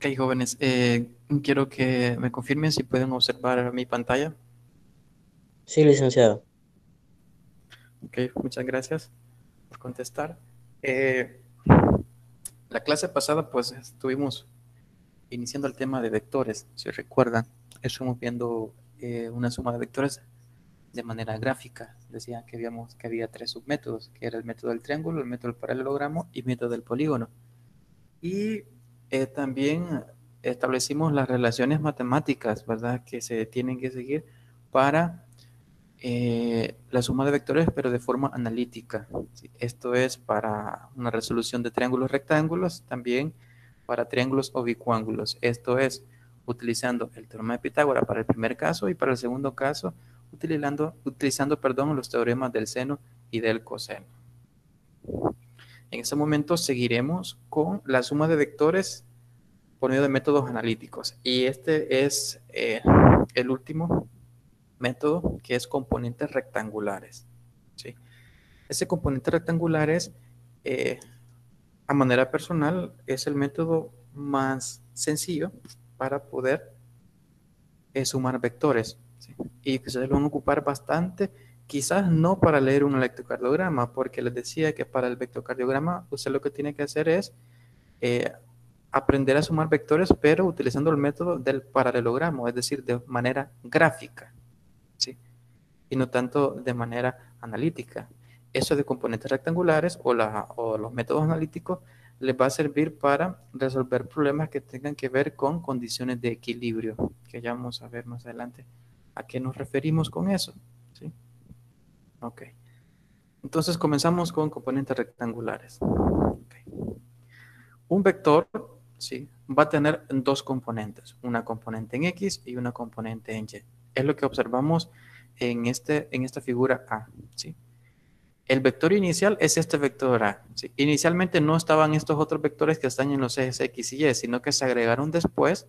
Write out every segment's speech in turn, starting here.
Ok, jóvenes, quiero que me confirmen si pueden observar mi pantalla. Sí, licenciado. Ok, muchas gracias por contestar. Eh, la clase pasada, pues, estuvimos iniciando el tema de vectores, si recuerdan. Estuvimos viendo una suma de vectores de manera gráfica. Decía que había tres submétodos, que era el método del triángulo, el método del paralelogramo y el método del polígono. Y también establecimos las relaciones matemáticas, ¿verdad?, que se tienen que seguir para la suma de vectores, pero de forma analítica. ¿Sí? Esto es para una resolución de triángulos rectángulos, también para triángulos o bicuángulos. Esto es utilizando el teorema de Pitágoras para el primer caso y para el segundo caso utilizando los teoremas del seno y del coseno. En este momento seguiremos con la suma de vectores por medio de métodos analíticos. Y este es el último método, que es componentes rectangulares. ¿Sí? Ese componente rectangulares, eh, a manera personal, es el método más sencillo para poder sumar vectores. ¿Sí? Y que se lo van a ocupar bastante, quizás no para leer un electrocardiograma, porque les decía que para el vectocardiograma usted lo que tiene que hacer es eh, aprender a sumar vectores, pero utilizando el método del paralelogramo, es decir, de manera gráfica. ¿Sí? Y no tanto de manera analítica. Eso de componentes rectangulares o los métodos analíticos les va a servir para resolver problemas que tengan que ver con condiciones de equilibrio, que ya vamos a ver más adelante a qué nos referimos con eso. ¿Sí? Ok. Entonces comenzamos con componentes rectangulares. Okay. Un vector, ¿sí?, va a tener dos componentes, una componente en X y una componente en Y. Es lo que observamos en esta figura A. ¿Sí? El vector inicial es este vector A. ¿Sí? Inicialmente no estaban estos otros vectores que están en los ejes X y Y, sino que se agregaron después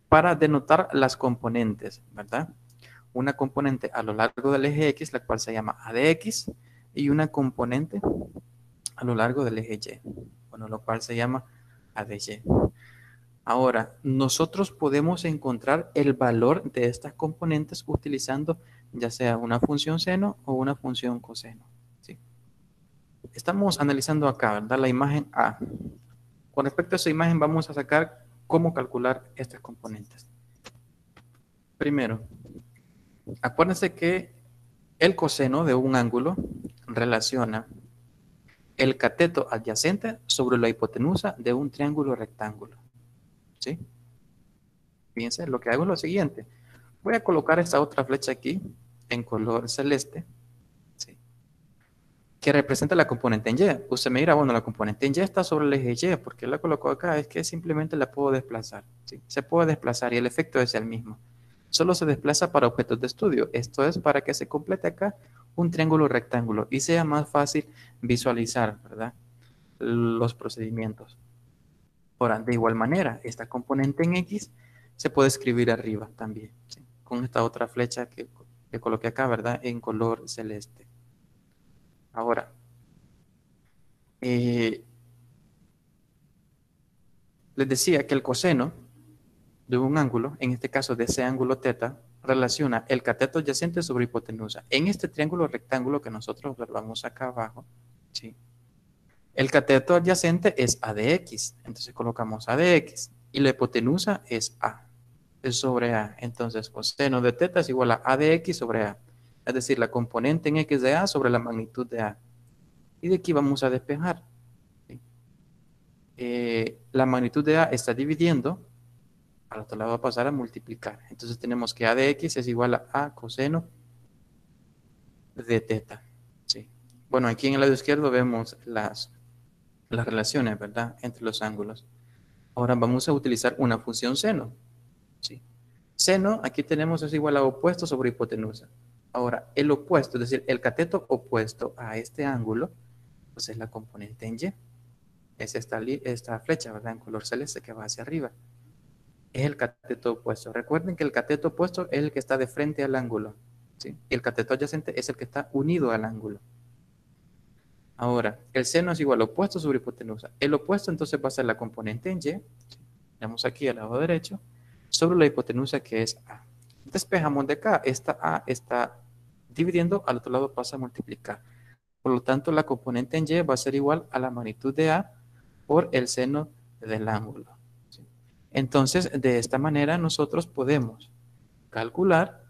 para denotar las componentes, ¿verdad? Una componente a lo largo del eje X, la cual se llama A de X, y una componente a lo largo del eje Y, bueno, lo cual se llama A de Y. Ahora, nosotros podemos encontrar el valor de estas componentes utilizando ya sea una función seno o una función coseno. ¿Sí? Estamos analizando acá, ¿verdad?, la imagen A. Con respecto a esa imagen vamos a sacar cómo calcular estas componentes. Primero, acuérdense que el coseno de un ángulo relaciona el cateto adyacente sobre la hipotenusa de un triángulo rectángulo. ¿Sí? Fíjense, lo que hago es lo siguiente. Voy a colocar esta otra flecha aquí en color celeste, ¿sí?, que representa la componente en Y. Usted me dirá, bueno, la componente en Y está sobre el eje Y. ¿Por qué la coloco acá? Es que simplemente la puedo desplazar. ¿Sí? Se puede desplazar y el efecto es el mismo. Solo se desplaza para objetos de estudio. Esto es para que se complete acá un triángulo rectángulo y sea más fácil visualizar, ¿verdad?, los procedimientos. Ahora, de igual manera, esta componente en X se puede escribir arriba también, ¿sí?, con esta otra flecha que coloqué acá, ¿verdad?, en color celeste. Ahora, eh, les decía que el coseno de un ángulo, en este caso de ese ángulo teta, relaciona el cateto adyacente sobre hipotenusa. En este triángulo rectángulo que nosotros observamos acá abajo, ¿sí?, el cateto adyacente es A de X. Entonces colocamos A de X y la hipotenusa es A. Es sobre A. Entonces coseno de teta es igual a de X sobre A. Es decir, la componente en X de A sobre la magnitud de A. Y de aquí vamos a despejar. ¿Sí? La magnitud de A está dividiendo, al otro lado va a pasar a multiplicar. Entonces tenemos que A de X es igual a A coseno de teta. ¿Sí? Bueno, aquí en el lado izquierdo vemos las relaciones, ¿verdad?, entre los ángulos. Ahora vamos a utilizar una función seno. ¿Sí? Seno, aquí tenemos, es igual a opuesto sobre hipotenusa. Ahora, el opuesto, es decir, el cateto opuesto a este ángulo, pues es la componente en Y. Es esta flecha, ¿verdad?, en color celeste que va hacia arriba. Es el cateto opuesto. Recuerden que el cateto opuesto es el que está de frente al ángulo. ¿Sí? Y el cateto adyacente es el que está unido al ángulo. Ahora, el seno es igual a opuesto sobre hipotenusa. El opuesto entonces va a ser la componente en Y. ¿Sí? Tenemos aquí al lado derecho, sobre la hipotenusa que es A. Despejamos de acá, esta A está dividiendo, al otro lado pasa a multiplicar. Por lo tanto, la componente en Y va a ser igual a la magnitud de A por el seno del ángulo. ¿Sí? Entonces, de esta manera nosotros podemos calcular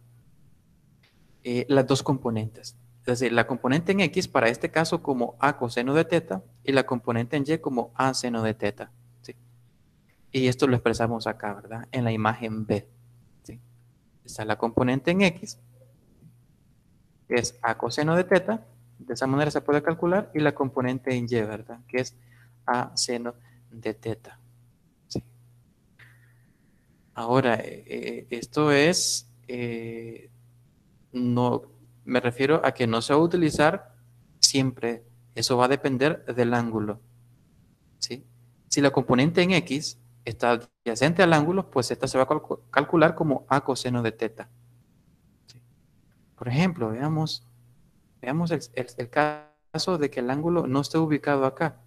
las dos componentes. Es decir, la componente en X para este caso como A coseno de teta y la componente en Y como A seno de teta. ¿Sí? Y esto lo expresamos acá, ¿verdad? En la imagen B. ¿Sí? Está la componente en X, que es A coseno de teta. De esa manera se puede calcular. Y la componente en Y, ¿verdad? Que es A seno de teta. ¿Sí? Ahora, esto es... no, me refiero a que no se va a utilizar siempre. Eso va a depender del ángulo. ¿Sí? Si la componente en X está adyacente al ángulo, pues esta se va a calcular como A coseno de teta. ¿Sí? Por ejemplo, veamos el caso de que el ángulo no esté ubicado acá.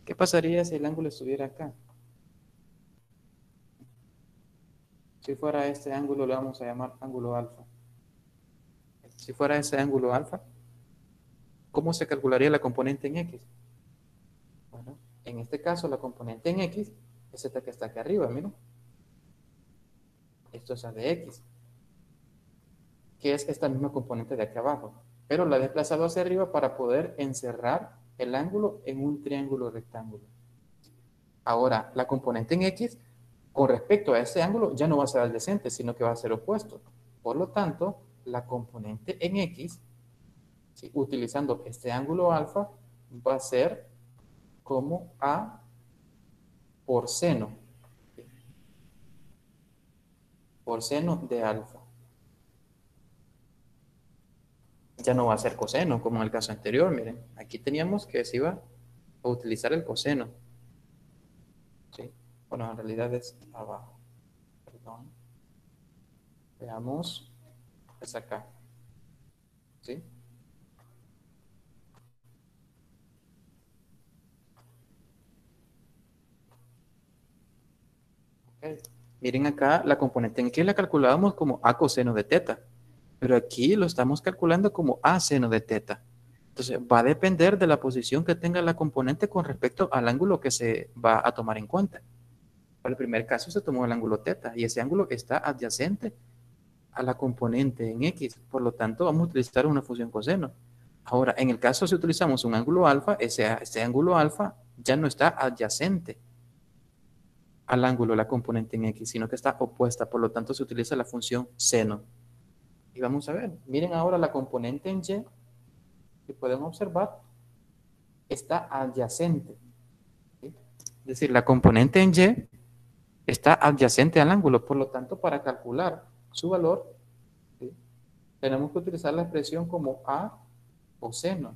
¿Qué pasaría si el ángulo estuviera acá? Si fuera este ángulo, le vamos a llamar ángulo alfa. Si fuera ese ángulo alfa, ¿cómo se calcularía la componente en X? Bueno, en este caso la componente en X es esta que está aquí arriba, miren. Esto es A de X, que es esta misma componente de aquí abajo. Pero la he desplazado hacia arriba para poder encerrar el ángulo en un triángulo rectángulo. Ahora, la componente en X, con respecto a ese ángulo, ya no va a ser adyacente, sino que va a ser opuesto. Por lo tanto, la componente en X, ¿sí?, utilizando este ángulo alfa, va a ser como A por seno de alfa. Ya no va a ser coseno, como en el caso anterior, miren. Aquí teníamos que se iba a utilizar el coseno. ¿Sí? Bueno, en realidad es abajo. Perdón. Veamos. Es acá. ¿Sí? Okay. Miren acá, la componente en que la calculábamos como A coseno de teta. Pero aquí lo estamos calculando como A seno de teta. Entonces, va a depender de la posición que tenga la componente con respecto al ángulo que se va a tomar en cuenta. Para el primer caso se tomó el ángulo teta y ese ángulo está adyacente a la componente en X. Por lo tanto, vamos a utilizar una función coseno. Ahora, en el caso si utilizamos un ángulo alfa, ese ángulo alfa ya no está adyacente al ángulo de la componente en X, sino que está opuesta. Por lo tanto, se utiliza la función seno. Y vamos a ver, miren ahora la componente en Y, que pueden observar, está adyacente. ¿Sí? Es decir, la componente en Y está adyacente al ángulo. Por lo tanto, para calcular su valor, ¿sí?, tenemos que utilizar la expresión como A coseno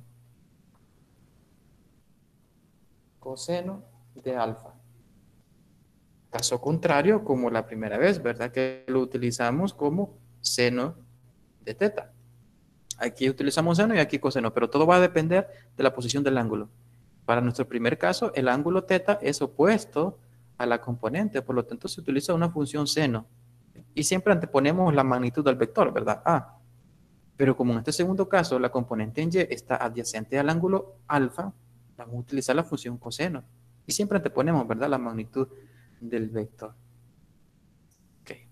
de alfa. Caso contrario, como la primera vez, ¿verdad? Que lo utilizamos como seno de teta. Aquí utilizamos seno y aquí coseno, pero todo va a depender de la posición del ángulo. Para nuestro primer caso, el ángulo teta es opuesto a la componente, por lo tanto se utiliza una función seno. Y siempre anteponemos la magnitud del vector, ¿verdad? A. Pero como en este segundo caso la componente en Y está adyacente al ángulo alfa, vamos a utilizar la función coseno. Y siempre anteponemos, ¿verdad?, la magnitud del vector. Okay.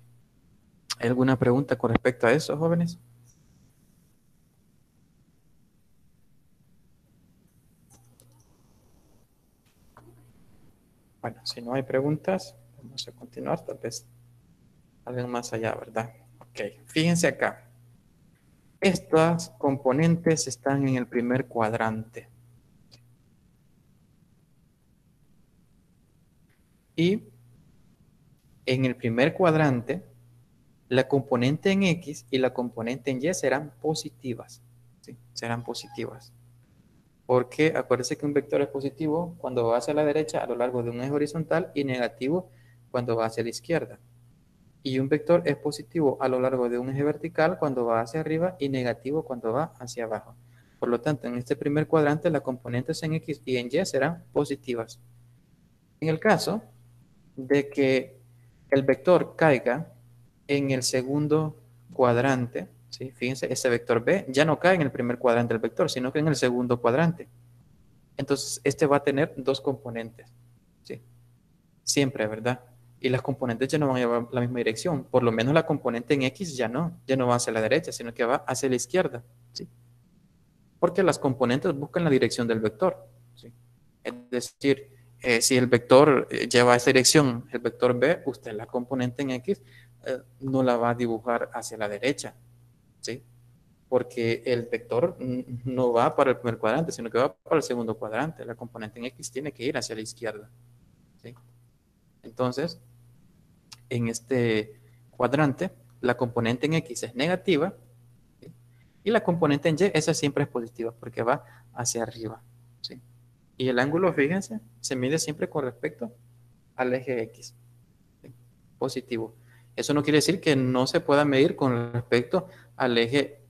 ¿Hay alguna pregunta con respecto a eso, jóvenes? Bueno, si no hay preguntas, vamos a continuar, tal vez algo más allá, ¿verdad? Ok, fíjense acá. Estas componentes están en el primer cuadrante. Y en el primer cuadrante, la componente en X y la componente en Y serán positivas. ¿Sí? Serán positivas. Porque acuérdense que un vector es positivo cuando va hacia la derecha a lo largo de un eje horizontal y negativo cuando va hacia la izquierda. Y un vector es positivo a lo largo de un eje vertical cuando va hacia arriba y negativo cuando va hacia abajo. Por lo tanto, en este primer cuadrante las componentes en X y en Y serán positivas. En el caso de que el vector caiga en el segundo cuadrante, ¿sí? Fíjense, ese vector B ya no cae en el primer cuadrante del vector, sino que en el segundo cuadrante. Entonces, este va a tener dos componentes, ¿sí? Siempre, ¿verdad? Y las componentes ya no van a llevar la misma dirección. Por lo menos la componente en X ya no va hacia la derecha, sino que va hacia la izquierda, ¿sí? Porque las componentes buscan la dirección del vector, ¿sí? Es decir, si el vector lleva esa dirección, el vector B, usted la componente en X no la va a dibujar hacia la derecha, ¿sí? Porque el vector no va para el primer cuadrante, sino que va para el segundo cuadrante. La componente en X tiene que ir hacia la izquierda, ¿sí? Entonces, en este cuadrante, la componente en X es negativa, ¿sí? Y la componente en Y, esa siempre es positiva, porque va hacia arriba, ¿sí? Y el ángulo, fíjense, se mide siempre con respecto al eje X, ¿sí? Positivo. Eso no quiere decir que no se pueda medir con respecto al eje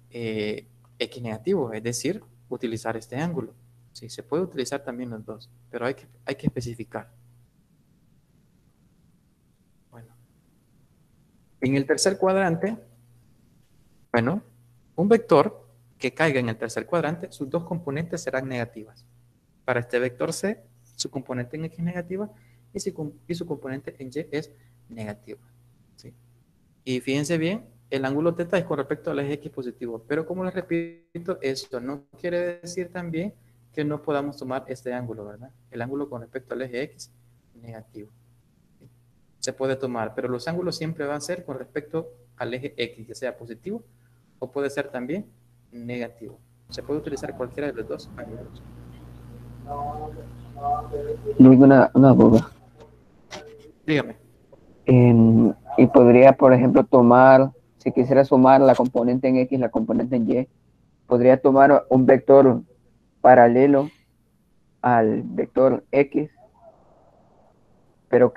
X negativo, es decir, utilizar este ángulo. Sí, se puede utilizar también los dos, pero hay que especificar. Bueno, en el tercer cuadrante, bueno, un vector que caiga en el tercer cuadrante, sus dos componentes serán negativas. Para este vector C, su componente en X es negativa y su componente en Y es negativa, ¿sí? Y fíjense bien, el ángulo θ es con respecto al eje X positivo, pero como les repito, esto no quiere decir también que no podamos tomar este ángulo, ¿verdad? El ángulo con respecto al eje X negativo. ¿Sí? Se puede tomar, pero los ángulos siempre van a ser con respecto al eje X, ya sea positivo o puede ser también negativo. Se puede utilizar cualquiera de los dos ángulos. Una duda. Dígame. Y podría, por ejemplo, tomar, si quisiera sumar la componente en X, la componente en Y, podría tomar un vector paralelo al vector X, pero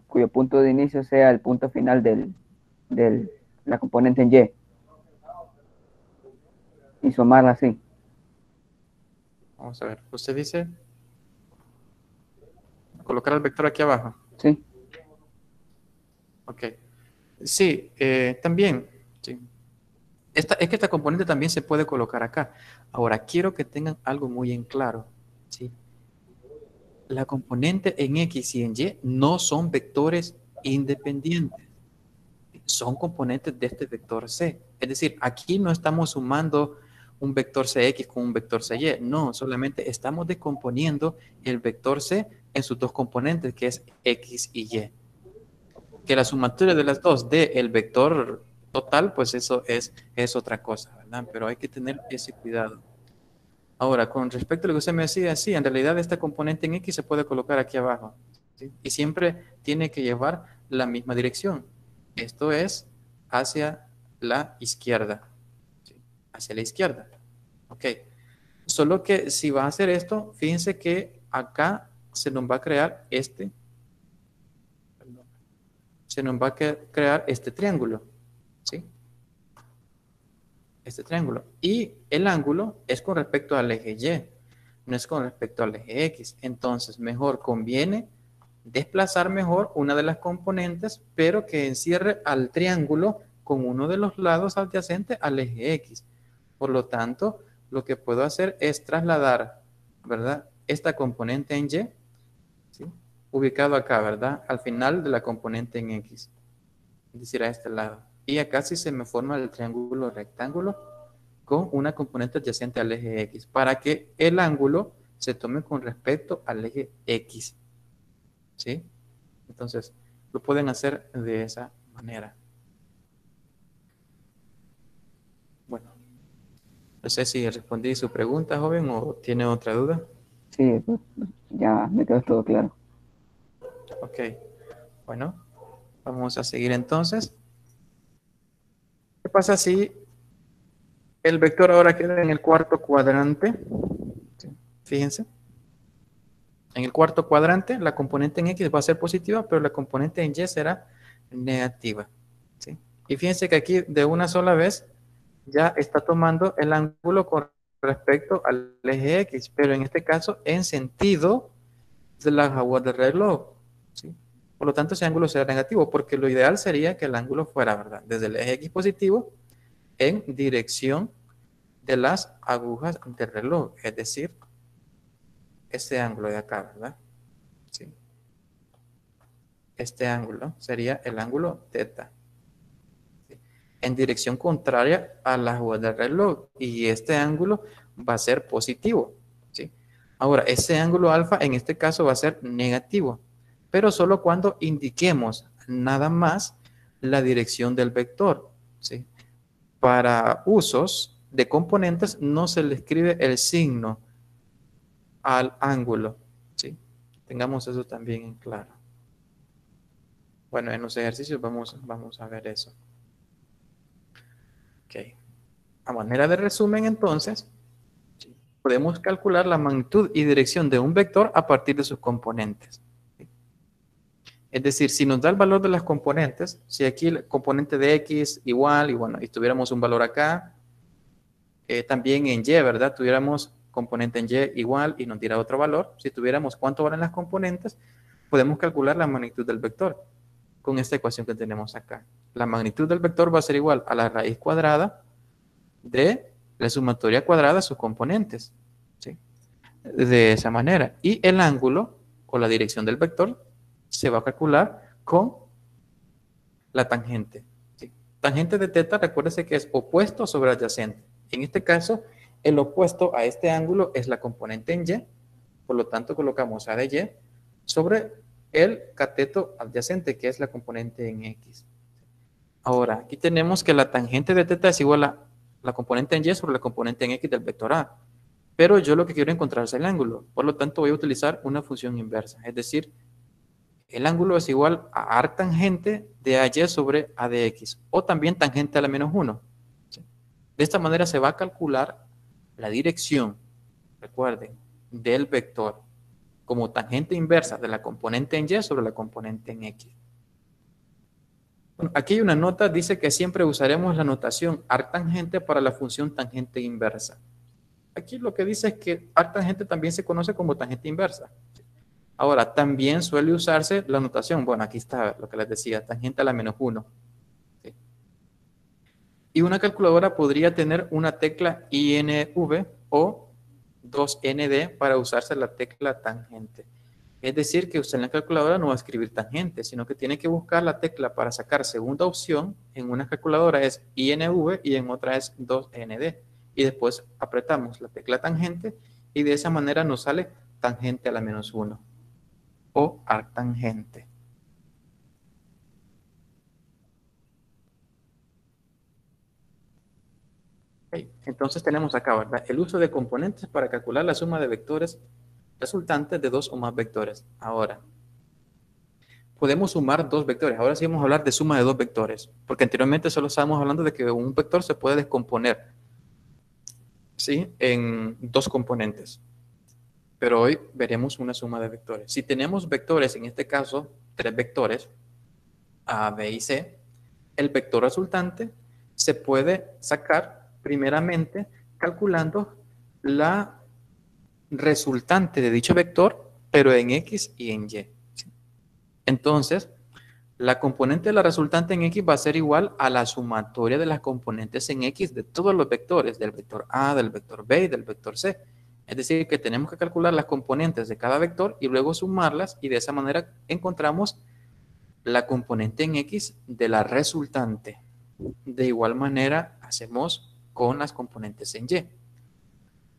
cuyo punto de inicio sea el punto final de la componente en y sumarla así. Vamos a ver. Usted dice colocar el vector aquí abajo. Sí. Ok. Sí, también. Sí. Es que esta componente también se puede colocar acá. Ahora, quiero que tengan algo muy en claro, ¿sí? La componente en X y en Y no son vectores independientes. Son componentes de este vector C. Es decir, aquí no estamos sumando un vector Cx con un vector Cy. No, solamente estamos descomponiendo el vector C en sus dos componentes, que es X y Y. Que la sumatoria de las dos dé el vector total, pues eso es otra cosa, ¿verdad? Pero hay que tener ese cuidado. Ahora, con respecto a lo que usted me decía, sí, en realidad esta componente en X se puede colocar aquí abajo, ¿sí? Y siempre tiene que llevar la misma dirección. Esto es hacia la izquierda, ¿sí? Hacia la izquierda. Ok. Solo que si va a hacer esto, fíjense que acá se nos va a crear este triángulo, ¿sí? Este triángulo. Y el ángulo es con respecto al eje Y, no es con respecto al eje X. Entonces, mejor conviene desplazar mejor una de las componentes, pero que encierre al triángulo con uno de los lados adyacentes al eje X. Por lo tanto, lo que puedo hacer es trasladar, ¿verdad? Esta componente en Y, ¿sí? Ubicado acá, ¿verdad? Al final de la componente en X, es decir, a este lado. Y acá sí se me forma el triángulo rectángulo con una componente adyacente al eje X, para que el ángulo se tome con respecto al eje X, ¿sí? Entonces, lo pueden hacer de esa manera. Bueno, no sé si respondí su pregunta, joven, o tiene otra duda. Sí, pues, ya me quedó todo claro. Ok, bueno, vamos a seguir entonces. ¿Qué pasa si el vector ahora queda en el cuarto cuadrante? Sí, fíjense. En el cuarto cuadrante, la componente en X va a ser positiva, pero la componente en Y será negativa, ¿sí? Y fíjense que aquí de una sola vez ya está tomando el ángulo con respecto al eje X, pero en este caso en sentido de las aguas del reloj, ¿sí? Por lo tanto, ese ángulo será negativo, porque lo ideal sería que el ángulo fuera, ¿verdad?, desde el eje X positivo en dirección de las agujas del reloj, es decir, este ángulo de acá, ¿verdad? Sí. Este ángulo sería el ángulo teta, ¿sí?, en dirección contraria a las agujas del reloj, y este ángulo va a ser positivo, ¿sí? Ahora, ese ángulo alfa en este caso va a ser negativo, pero solo cuando indiquemos nada más la dirección del vector, ¿sí? Para usos de componentes no se le escribe el signo al ángulo, ¿sí? Tengamos eso también en claro. Bueno, en los ejercicios vamos a ver eso. Ok. A manera de resumen, entonces, ¿sí?, podemos calcular la magnitud y dirección de un vector a partir de sus componentes, ¿sí? Es decir, si nos da el valor de las componentes, si aquí el componente de X igual, y bueno, y tuviéramos un valor acá, también en Y, ¿verdad? Tuviéramos componente en Y igual y nos diera otro valor. Si tuviéramos cuánto valen las componentes, podemos calcular la magnitud del vector con esta ecuación que tenemos acá. La magnitud del vector va a ser igual a la raíz cuadrada de la sumatoria cuadrada de sus componentes, ¿sí? De esa manera. Y el ángulo o la dirección del vector se va a calcular con la tangente, ¿sí? Tangente de teta, recuérdese que es opuesto sobre adyacente. En este caso, el opuesto a este ángulo es la componente en Y, por lo tanto colocamos A de Y sobre el cateto adyacente, que es la componente en X. Ahora, aquí tenemos que la tangente de teta es igual a la componente en Y sobre la componente en X del vector A. Pero yo lo que quiero encontrar es el ángulo. Por lo tanto, voy a utilizar una función inversa. Es decir, el ángulo es igual a arctangente de AY sobre A de X. O también tangente a la menos 1. ¿Sí? De esta manera se va a calcular la dirección, recuerden, del vector como tangente inversa de la componente en Y sobre la componente en X. Bueno, aquí hay una nota, dice que siempre usaremos la notación arctangente para la función tangente inversa. Aquí lo que dice es que arctangente también se conoce como tangente inversa. Ahora, también suele usarse la notación, bueno, aquí está lo que les decía, tangente a la menos 1. ¿Sí? Y una calculadora podría tener una tecla INV o 2ND para usarse la tecla tangente. Es decir, que usted en la calculadora no va a escribir tangente, sino que tiene que buscar la tecla para sacar segunda opción. En una calculadora es INV y en otra es 2ND. Y después apretamos la tecla tangente y de esa manera nos sale tangente a la menos 1 o arctangente. Okay. Entonces tenemos acá, ¿verdad?, el uso de componentes para calcular la suma de vectores resultantes de dos o más vectores. Ahora, podemos sumar dos vectores. Ahora sí vamos a hablar de suma de dos vectores, porque anteriormente solo estábamos hablando de que un vector se puede descomponer, ¿sí?, en dos componentes. Pero hoy veremos una suma de vectores. Si tenemos vectores, en este caso, tres vectores, A, B y C, el vector resultante se puede sacar primeramente calculando la resultante de dicho vector, pero en X y en Y. Entonces, la componente de la resultante en X va a ser igual a la sumatoria de las componentes en X de todos los vectores, del vector A, del vector B y del vector C. Es decir, que tenemos que calcular las componentes de cada vector y luego sumarlas, y de esa manera encontramos la componente en X de la resultante. De igual manera hacemos con las componentes en Y.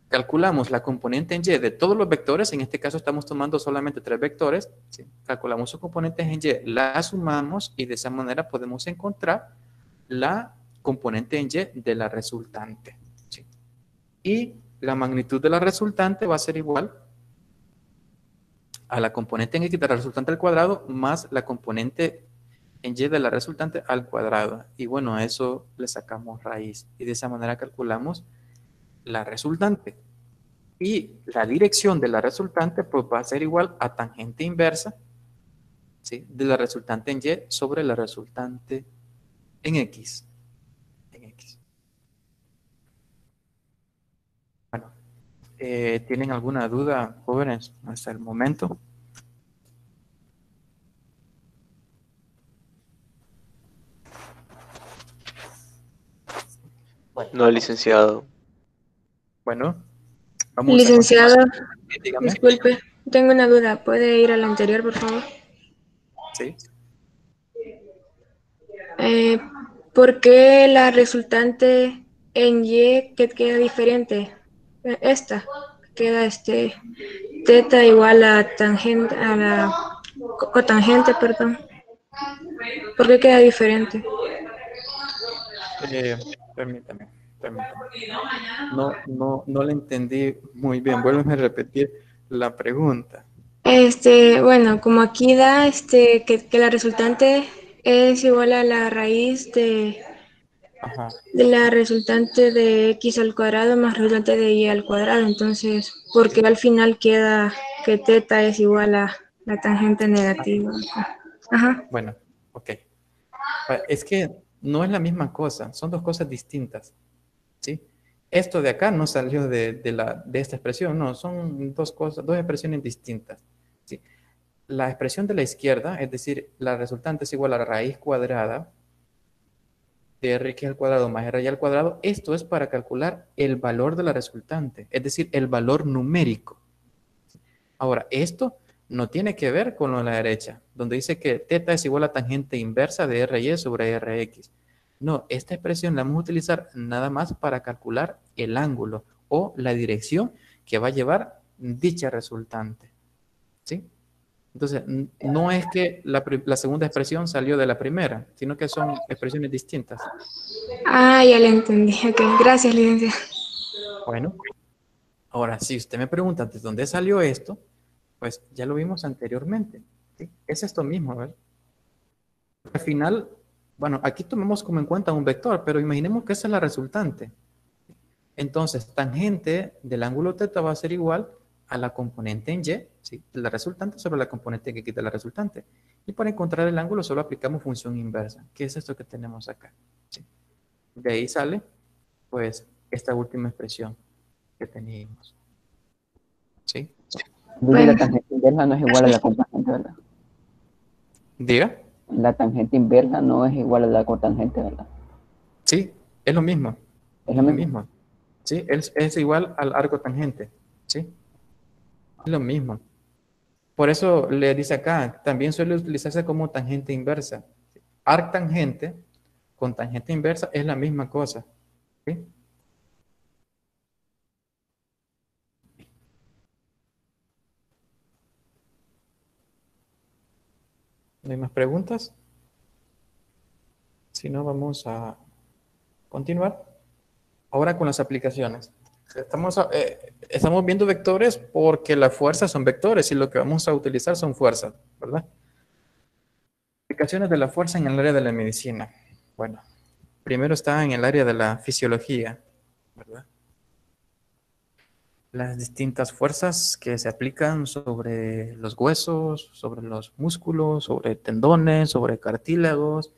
Calculamos la componente en Y de todos los vectores, en este caso estamos tomando solamente tres vectores, ¿sí? Calculamos sus componentes en Y, las sumamos y de esa manera podemos encontrar la componente en Y de la resultante, ¿sí? Y la magnitud de la resultante va a ser igual a la componente en X de la resultante al cuadrado más la componente en Y de la resultante al cuadrado. Y bueno, a eso le sacamos raíz y de esa manera calculamos la resultante. Y la dirección de la resultante pues va a ser igual a tangente inversa, ¿sí?, de la resultante en Y sobre la resultante en X. Bueno, ¿tienen alguna duda, jóvenes, hasta el momento? No, licenciado. Bueno, vamos a continuar. Licenciado, Sí, dígame. disculpe, tengo una duda. ¿Puede ir al anterior, por favor? Sí. Eh, ¿Por qué la resultante en Y que queda diferente? Esta queda teta igual a tangente, a la cotangente, perdón. ¿Por qué queda diferente? Permítame, permítame. No le entendí muy bien. Vuélveme a repetir la pregunta. Bueno, como aquí da que la resultante es igual a la raíz Ajá. de la resultante de x al cuadrado más resultante de y al cuadrado. Entonces, porque al final queda que teta es igual a la tangente negativa. Ajá. Bueno, ok. Es que no es la misma cosa, son dos cosas distintas, ¿sí? Esto de acá no salió de esta expresión, no, son dos cosas, dos expresiones distintas, ¿sí? La expresión de la izquierda, es decir, la resultante es igual a la raíz cuadrada de rx al cuadrado más r al cuadrado. Esto es para calcular el valor de la resultante, es decir, el valor numérico. Ahora, esto no tiene que ver con lo de la derecha, donde dice que teta es igual a tangente inversa de ry sobre rx. No, esta expresión la vamos a utilizar nada más para calcular el ángulo o la dirección que va a llevar dicha resultante, ¿sí? Entonces, no es que la segunda expresión salió de la primera, sino que son expresiones distintas. Ah, ya le entendí. Ok, gracias, licenciada. Bueno, ahora, si usted me pregunta de dónde salió esto, pues ya lo vimos anteriormente, ¿sí? Es esto mismo, ¿verdad? Al final, bueno, aquí tomamos como en cuenta un vector, pero imaginemos que esa es la resultante. Entonces, tangente del ángulo θ va a ser igual a la componente en y, ¿sí? La resultante sobre la componente que quita la resultante. Y para encontrar el ángulo solo aplicamos función inversa, que es esto que tenemos acá, ¿sí? De ahí sale, pues, esta última expresión que teníamos, ¿sí? Entonces la Bueno, tangente inversa no es igual a la cotangente, ¿verdad? Diga, La tangente inversa no es igual a la cotangente, ¿verdad? sí, es lo mismo, Es lo es lo mismo. mismo, ¿sí? Es igual al arco tangente, ¿sí? Es lo mismo. Por eso le dice acá, también suele utilizarse como tangente inversa. Arctangente con tangente inversa es la misma cosa, ¿sí? ¿No hay más preguntas? Si no, vamos a continuar. Ahora con las aplicaciones. Estamos viendo vectores porque las fuerzas son vectores y lo que vamos a utilizar son fuerzas, ¿verdad? Aplicaciones de la fuerza en el área de la medicina. Bueno, primero está en el área de la fisiología, ¿verdad? Las distintas fuerzas que se aplican sobre los huesos, sobre los músculos, sobre tendones, sobre cartílagos,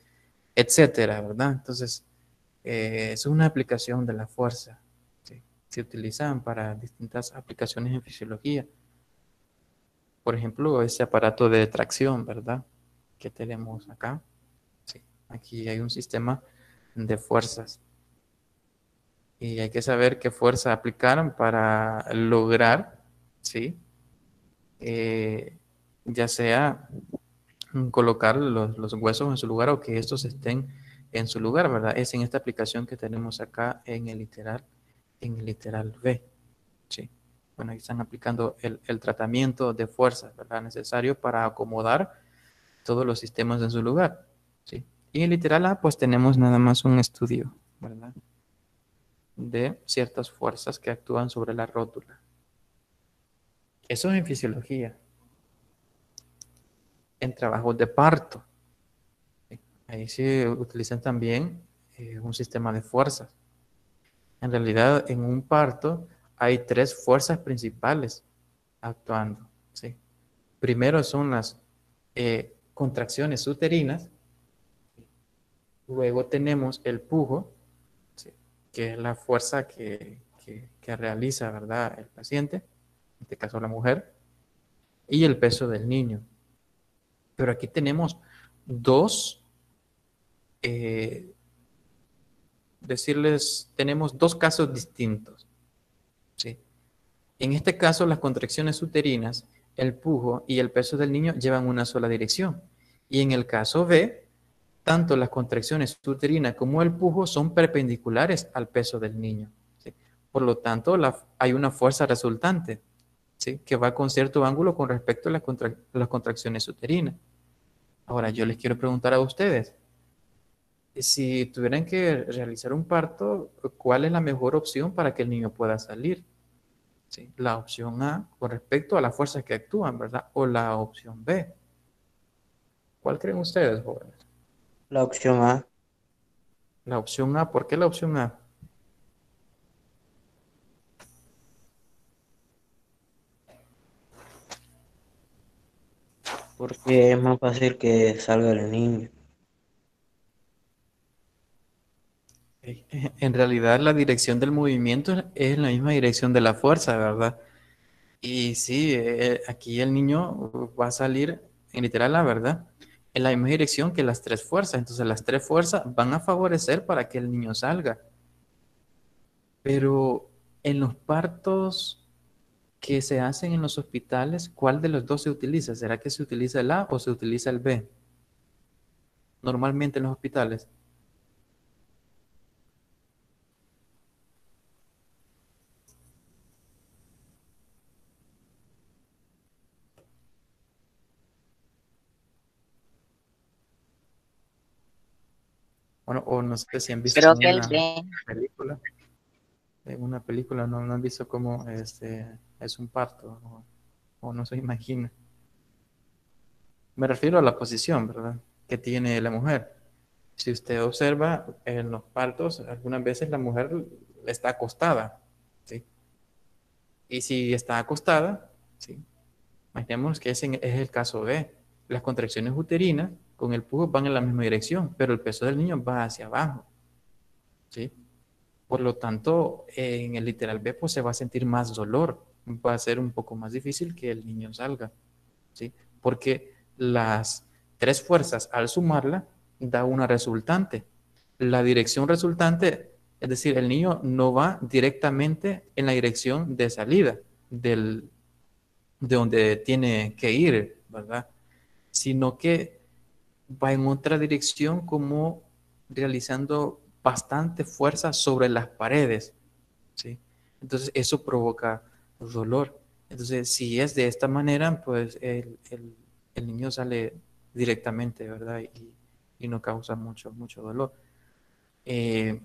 etcétera, ¿verdad? Entonces, es una aplicación de la fuerza, ¿sí? Se utilizan para distintas aplicaciones en fisiología. Por ejemplo, ese aparato de tracción, ¿verdad? Que tenemos acá. Sí, aquí hay un sistema de fuerzas. Y hay que saber qué fuerza aplicar para lograr, ¿sí? Ya sea colocar los huesos en su lugar o que estos estén en su lugar, ¿verdad? Es en esta aplicación que tenemos acá en el literal B, ¿sí? Bueno, ahí están aplicando el tratamiento de fuerzas, ¿verdad? Necesario para acomodar todos los sistemas en su lugar, ¿sí? Y en el literal A, pues tenemos nada más un estudio, ¿verdad? De ciertas fuerzas que actúan sobre la rótula. Eso es en fisiología. En trabajos de parto, ¿sí? Ahí se utilizan también un sistema de fuerzas. En realidad, en un parto hay tres fuerzas principales actuando, ¿sí? Primero son las contracciones uterinas, luego tenemos el pujo, ¿sí? Que es la fuerza que realiza, ¿verdad?, el paciente, en este caso la mujer, y el peso del niño. Pero aquí tenemos dos, eh, decirles, tenemos dos casos distintos, ¿sí? En este caso, las contracciones uterinas, el pujo y el peso del niño llevan una sola dirección. Y en el caso B, tanto las contracciones uterinas como el pujo son perpendiculares al peso del niño, ¿sí? Por lo tanto, hay una fuerza resultante, ¿sí? Que va con cierto ángulo con respecto a las contracciones uterinas. Ahora, yo les quiero preguntar a ustedes, si tuvieran que realizar un parto, ¿cuál es la mejor opción para que el niño pueda salir? ¿Sí? La opción A con respecto a las fuerzas que actúan, ¿verdad? O la opción B. ¿Cuál creen ustedes, jóvenes? La opción A. La opción A, ¿por qué la opción A? Porque es más fácil que salga el niño. En realidad la dirección del movimiento es la misma dirección de la fuerza, ¿verdad? Y sí, aquí el niño va a salir, en literal, la verdad, en la misma dirección que las tres fuerzas. Entonces las tres fuerzas van a favorecer para que el niño salga. Pero en los partos que se hacen en los hospitales, ¿cuál de los dos se utiliza? ¿Será que se utiliza el A o se utiliza el B? Normalmente en los hospitales. Bueno, o no sé si han visto Creo en que el una B. película. En una película no han visto cómo es un parto o no se imagina. Me refiero a la posición, ¿verdad? Que tiene la mujer. Si usted observa en los partos, algunas veces la mujer está acostada, ¿sí? Y si está acostada, ¿sí? Imaginemos que es el caso B. Las contracciones uterinas con el pujo van en la misma dirección, pero el peso del niño va hacia abajo, ¿sí? Por lo tanto, en el literal B, pues se va a sentir más dolor. Va a ser un poco más difícil que el niño salga, ¿sí? Porque las tres fuerzas, al sumarla, da una resultante. La dirección resultante, es decir, el niño no va directamente en la dirección de salida de donde tiene que ir, ¿verdad? Sino que va en otra dirección como realizando bastante fuerza sobre las paredes, ¿sí? Entonces eso provoca dolor. Entonces, si es de esta manera, pues el niño sale directamente, ¿verdad? Y no causa mucho dolor. Eh,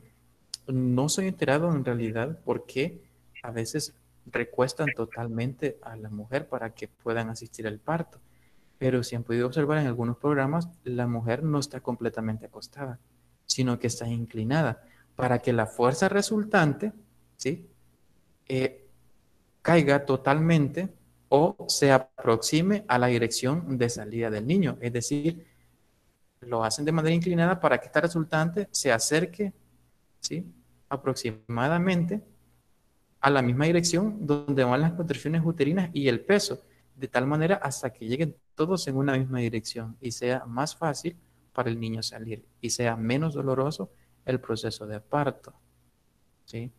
no soy enterado en realidad por qué a veces recuestan totalmente a la mujer para que puedan asistir al parto. Pero si han podido observar en algunos programas, la mujer no está completamente acostada, sino que está inclinada para que la fuerza resultante, ¿sí? eh, caiga totalmente o se aproxime a la dirección de salida del niño. Es decir, lo hacen de manera inclinada para que esta resultante se acerque, ¿sí? Aproximadamente a la misma dirección donde van las contracciones uterinas y el peso, de tal manera hasta que lleguen todos en una misma dirección y sea más fácil para el niño salir y sea menos doloroso el proceso de parto, ¿sí?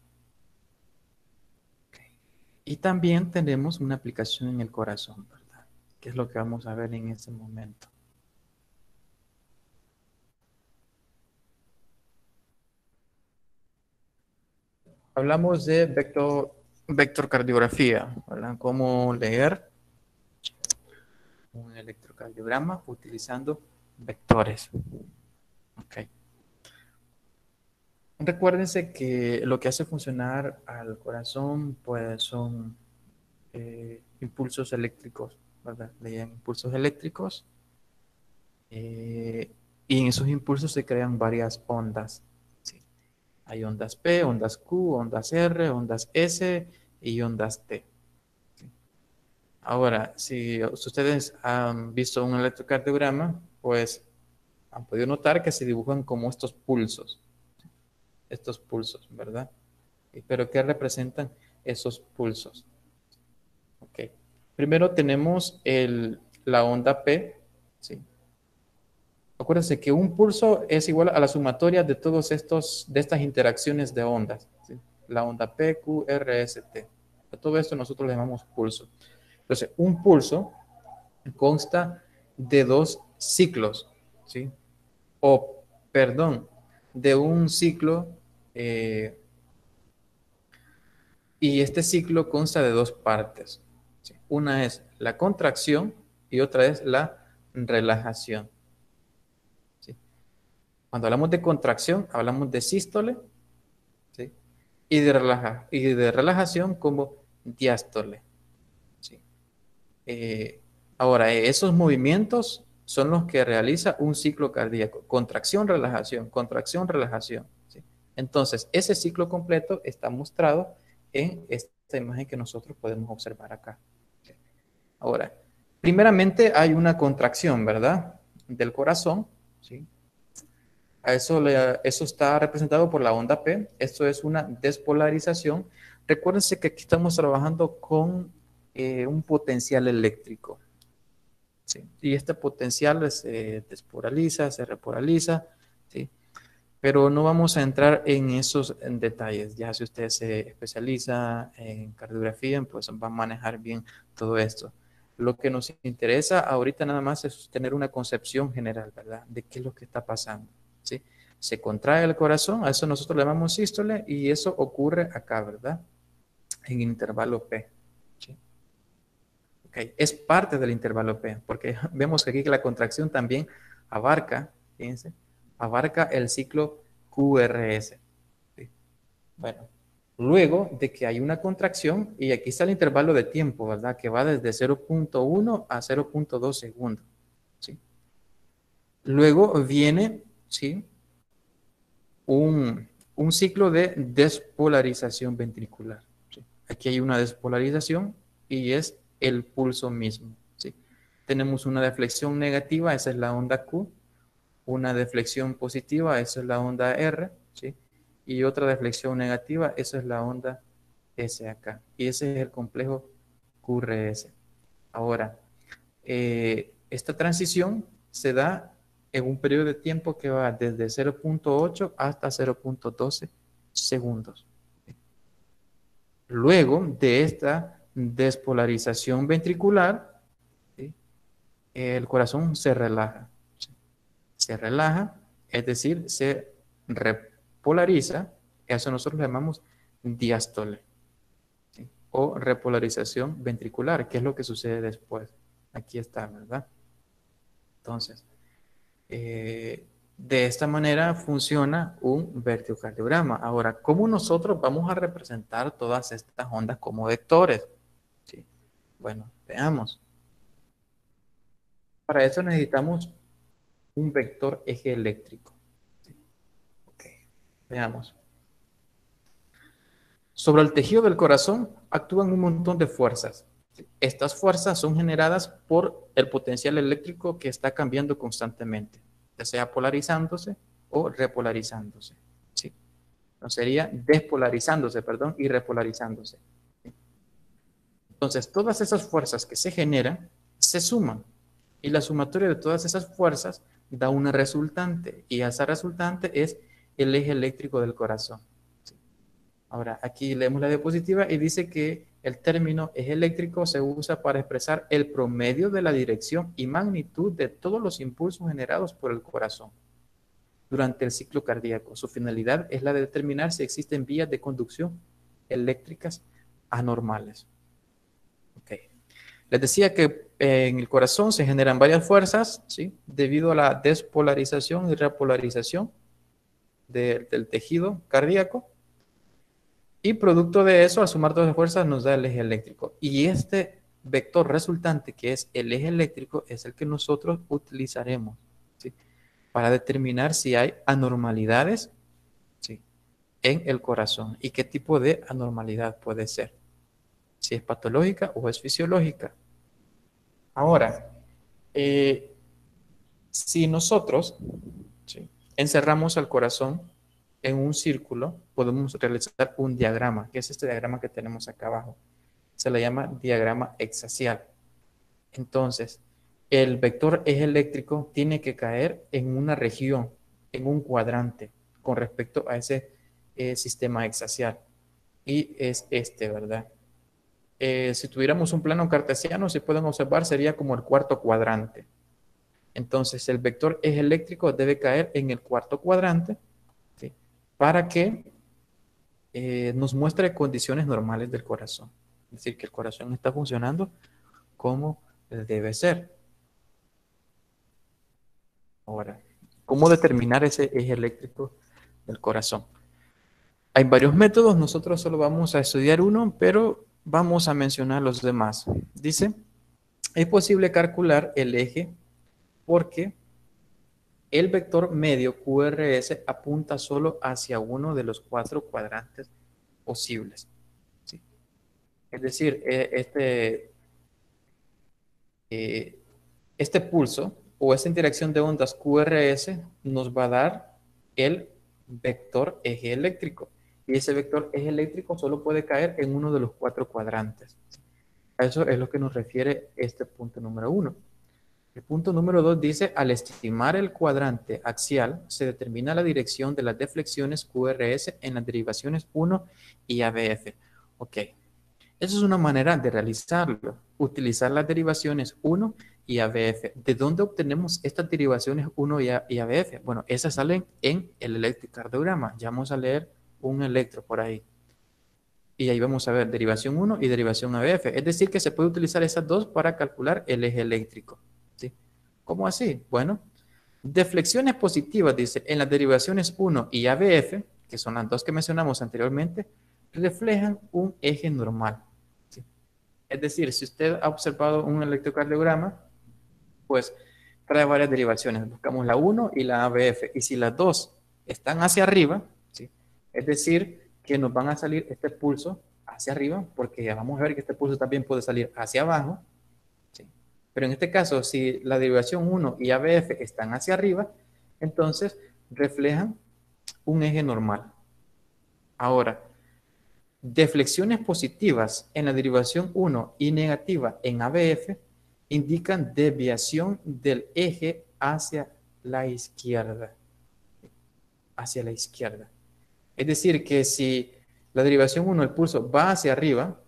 Y también tenemos una aplicación en el corazón, ¿verdad? Que es lo que vamos a ver en este momento. Hablamos de vectorcardiografía, ¿verdad? Cómo leer un electrocardiograma utilizando vectores. Ok. Recuérdense que lo que hace funcionar al corazón, pues son impulsos eléctricos, ¿verdad? Leían impulsos eléctricos eh, y en esos impulsos se crean varias ondas, ¿sí? Hay ondas P, ondas Q, ondas R, ondas S y ondas T. ¿Sí? Ahora, si ustedes han visto un electrocardiograma, pues han podido notar que se dibujan como estos pulsos, ¿verdad? ¿Pero qué representan esos pulsos? Ok. Primero tenemos la onda P, ¿sí? Acuérdense que un pulso es igual a la sumatoria de de estas interacciones de ondas, ¿sí? La onda P, Q, R, S, T. A todo esto nosotros le llamamos pulso. Entonces, un pulso consta de dos ciclos, ¿sí? O, perdón, de un ciclo, y este ciclo consta de dos partes, ¿sí? Una es la contracción y otra es la relajación, ¿sí? Cuando hablamos de contracción, hablamos de sístole, ¿sí? Y de relajación como diástole, ¿sí? Ahora, esos movimientos son los que realiza un ciclo cardíaco. Contracción, relajación, ¿sí? Entonces, ese ciclo completo está mostrado en esta imagen que nosotros podemos observar acá. Ahora, primeramente hay una contracción, ¿verdad? Del corazón, ¿sí? Eso está representado por la onda P. Esto es una despolarización. Recuérdense que aquí estamos trabajando con un potencial eléctrico, ¿sí? Y este potencial se despolariza, se repolariza, ¿sí? Pero no vamos a entrar en esos detalles. Ya si usted se especializa en cardiografía, pues va a manejar bien todo esto. Lo que nos interesa ahorita nada más es tener una concepción general, ¿verdad? De qué es lo que está pasando, ¿sí? Se contrae el corazón, a eso nosotros le llamamos sístole, y eso ocurre acá, ¿verdad? En intervalo P, ¿sí? Okay. Es parte del intervalo P, porque vemos que aquí que la contracción también abarca, fíjense, abarca el ciclo QRS. ¿Sí? Bueno, luego de que hay una contracción, y aquí está el intervalo de tiempo, ¿verdad? Que va desde 0.1 a 0.2 segundos, ¿sí? Luego viene, ¿sí? un ciclo de despolarización ventricular, ¿sí? Aquí hay una despolarización y es el pulso mismo, ¿sí? Tenemos una deflexión negativa, esa es la onda Q, una deflexión positiva, esa es la onda R, ¿sí? Y otra deflexión negativa, esa es la onda S acá. Y ese es el complejo QRS. Ahora, esta transición se da en un periodo de tiempo que va desde 0.8 hasta 0.12 segundos. Luego de esta despolarización ventricular, ¿sí? El corazón se relaja. ¿Sí? Se relaja, es decir, se repolariza. Eso nosotros le llamamos diástole, ¿sí? O repolarización ventricular, que es lo que sucede después. Aquí está, ¿verdad? Entonces, de esta manera funciona un vertigocardiograma. Ahora, ¿cómo nosotros vamos a representar todas estas ondas como vectores? ¿Sí? Bueno, veamos. Para eso necesitamos un vector eje eléctrico. ¿Sí? Ok, veamos. Sobre el tejido del corazón actúan un montón de fuerzas. ¿Sí? Estas fuerzas son generadas por el potencial eléctrico que está cambiando constantemente, ya sea polarizándose o repolarizándose. ¿Sí? No sería despolarizándose, perdón, y repolarizándose. ¿Sí? Entonces, todas esas fuerzas que se generan se suman, y la sumatoria de todas esas fuerzas da una resultante, y esa resultante es el eje eléctrico del corazón. ¿Sí? Ahora, aquí leemos la diapositiva y dice que el término eje eléctrico se usa para expresar el promedio de la dirección y magnitud de todos los impulsos generados por el corazón durante el ciclo cardíaco. Su finalidad es la de determinar si existen vías de conducción eléctricas anormales. Okay. Les decía que en el corazón se generan varias fuerzas, ¿sí? Debido a la despolarización y repolarización del tejido cardíaco. Y producto de eso, al sumar todas las fuerzas, nos da el eje eléctrico. Y este vector resultante, que es el eje eléctrico, es el que nosotros utilizaremos, ¿sí? Para determinar si hay anormalidades, ¿sí? En el corazón. ¿Y qué tipo de anormalidad puede ser? Si es patológica o es fisiológica. Ahora, si nosotros, ¿sí? Encerramos al corazón en un círculo, podemos realizar un diagrama, que es este diagrama que tenemos acá abajo. Se le llama diagrama hexaxial. Entonces, el vector eje eléctrico tiene que caer en una región, en un cuadrante, con respecto a ese sistema hexacial. Y es este, ¿verdad? Si tuviéramos un plano cartesiano, si pueden observar, sería como el cuarto cuadrante. Entonces, el vector eje eléctrico debe caer en el cuarto cuadrante, ¿sí? Para que nos muestre condiciones normales del corazón. Es decir, que el corazón está funcionando como debe ser. Ahora, ¿cómo determinar ese eje eléctrico del corazón? Hay varios métodos, nosotros solo vamos a estudiar uno, pero vamos a mencionar los demás. Dice, es posible calcular el eje porque el vector medio QRS apunta solo hacia uno de los 4 cuadrantes posibles, ¿sí? Es decir, este pulso o esta interacción de ondas QRS nos va a dar el vector eje eléctrico. Y ese vector eje eléctrico solo puede caer en uno de los 4 cuadrantes. A eso es lo que nos refiere este punto número 1. El punto número 2 dice, al estimar el cuadrante axial, se determina la dirección de las deflexiones QRS en las derivaciones 1 y ABF. Ok, esa es una manera de realizarlo, utilizar las derivaciones 1 y ABF. ¿De dónde obtenemos estas derivaciones 1 y ABF? Bueno, esas salen en el electrocardiograma. Ya vamos a leer un electro por ahí. Y ahí vamos a ver derivación 1 y derivación ABF. Es decir, que se puede utilizar esas dos para calcular el eje eléctrico, ¿sí? ¿Cómo así? Bueno, deflexiones positivas, dice, en las derivaciones 1 y ABF, que son las dos que mencionamos anteriormente, reflejan un eje normal, ¿sí? Es decir, si usted ha observado un electrocardiograma, pues trae varias derivaciones. Buscamos la 1 y la ABF. Y si las dos están hacia arriba, ¿sí? Es decir, que nos van a salir este pulso hacia arriba, porque ya vamos a ver que este pulso también puede salir hacia abajo, ¿sí? Pero en este caso, si la derivación 1 y ABF están hacia arriba, entonces reflejan un eje normal. Ahora, deflexiones positivas en la derivación 1 y negativa en ABF indican desviación del eje hacia la izquierda. Hacia la izquierda. Es decir, que si la derivación 1, el pulso va hacia arriba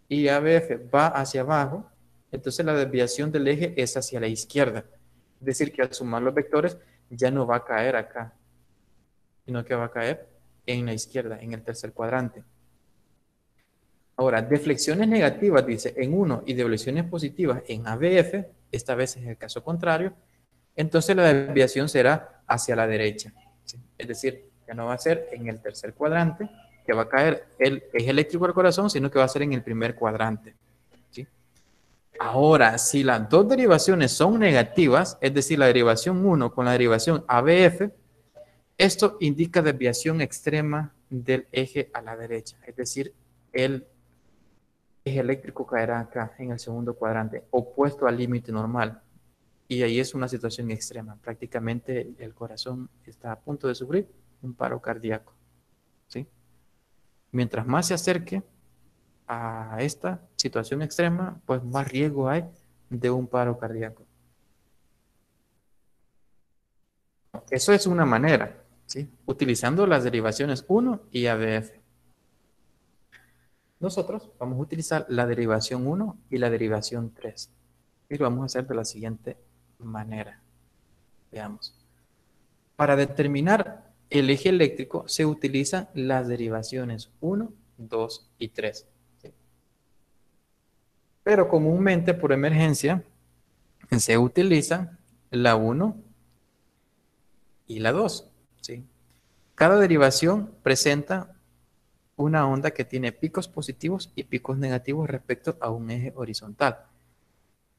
y ABF va hacia abajo, entonces la desviación del eje es hacia la izquierda. Es decir, que al sumar los vectores ya no va a caer acá, sino que va a caer en la izquierda, en el tercer cuadrante. Ahora, deflexiones negativas, dice, en 1 y deflexiones positivas en ABF, esta vez es el caso contrario, entonces la desviación será hacia la derecha, ¿sí? Es decir, ya no va a ser en el tercer cuadrante que va a caer el eje eléctrico del corazón, sino que va a ser en el primer cuadrante, ¿sí? Ahora, si las dos derivaciones son negativas, es decir, la derivación 1 con la derivación ABF, esto indica desviación extrema del eje a la derecha, es decir, el eje eléctrico caerá acá en el segundo cuadrante, opuesto al límite normal. Y ahí es una situación extrema. Prácticamente el corazón está a punto de sufrir un paro cardíaco, ¿sí? Mientras más se acerque a esta situación extrema, pues más riesgo hay de un paro cardíaco. Eso es una manera, ¿sí? Utilizando las derivaciones 1 y ABF. Nosotros vamos a utilizar la derivación 1 y la derivación 3. Y lo vamos a hacer de la siguiente manera. Veamos. Para determinar el eje eléctrico se utilizan las derivaciones 1, 2 y 3. ¿Sí? Pero comúnmente por emergencia se utilizan la 1 y la 2. ¿Sí? Cada derivación presenta una onda que tiene picos positivos y picos negativos respecto a un eje horizontal.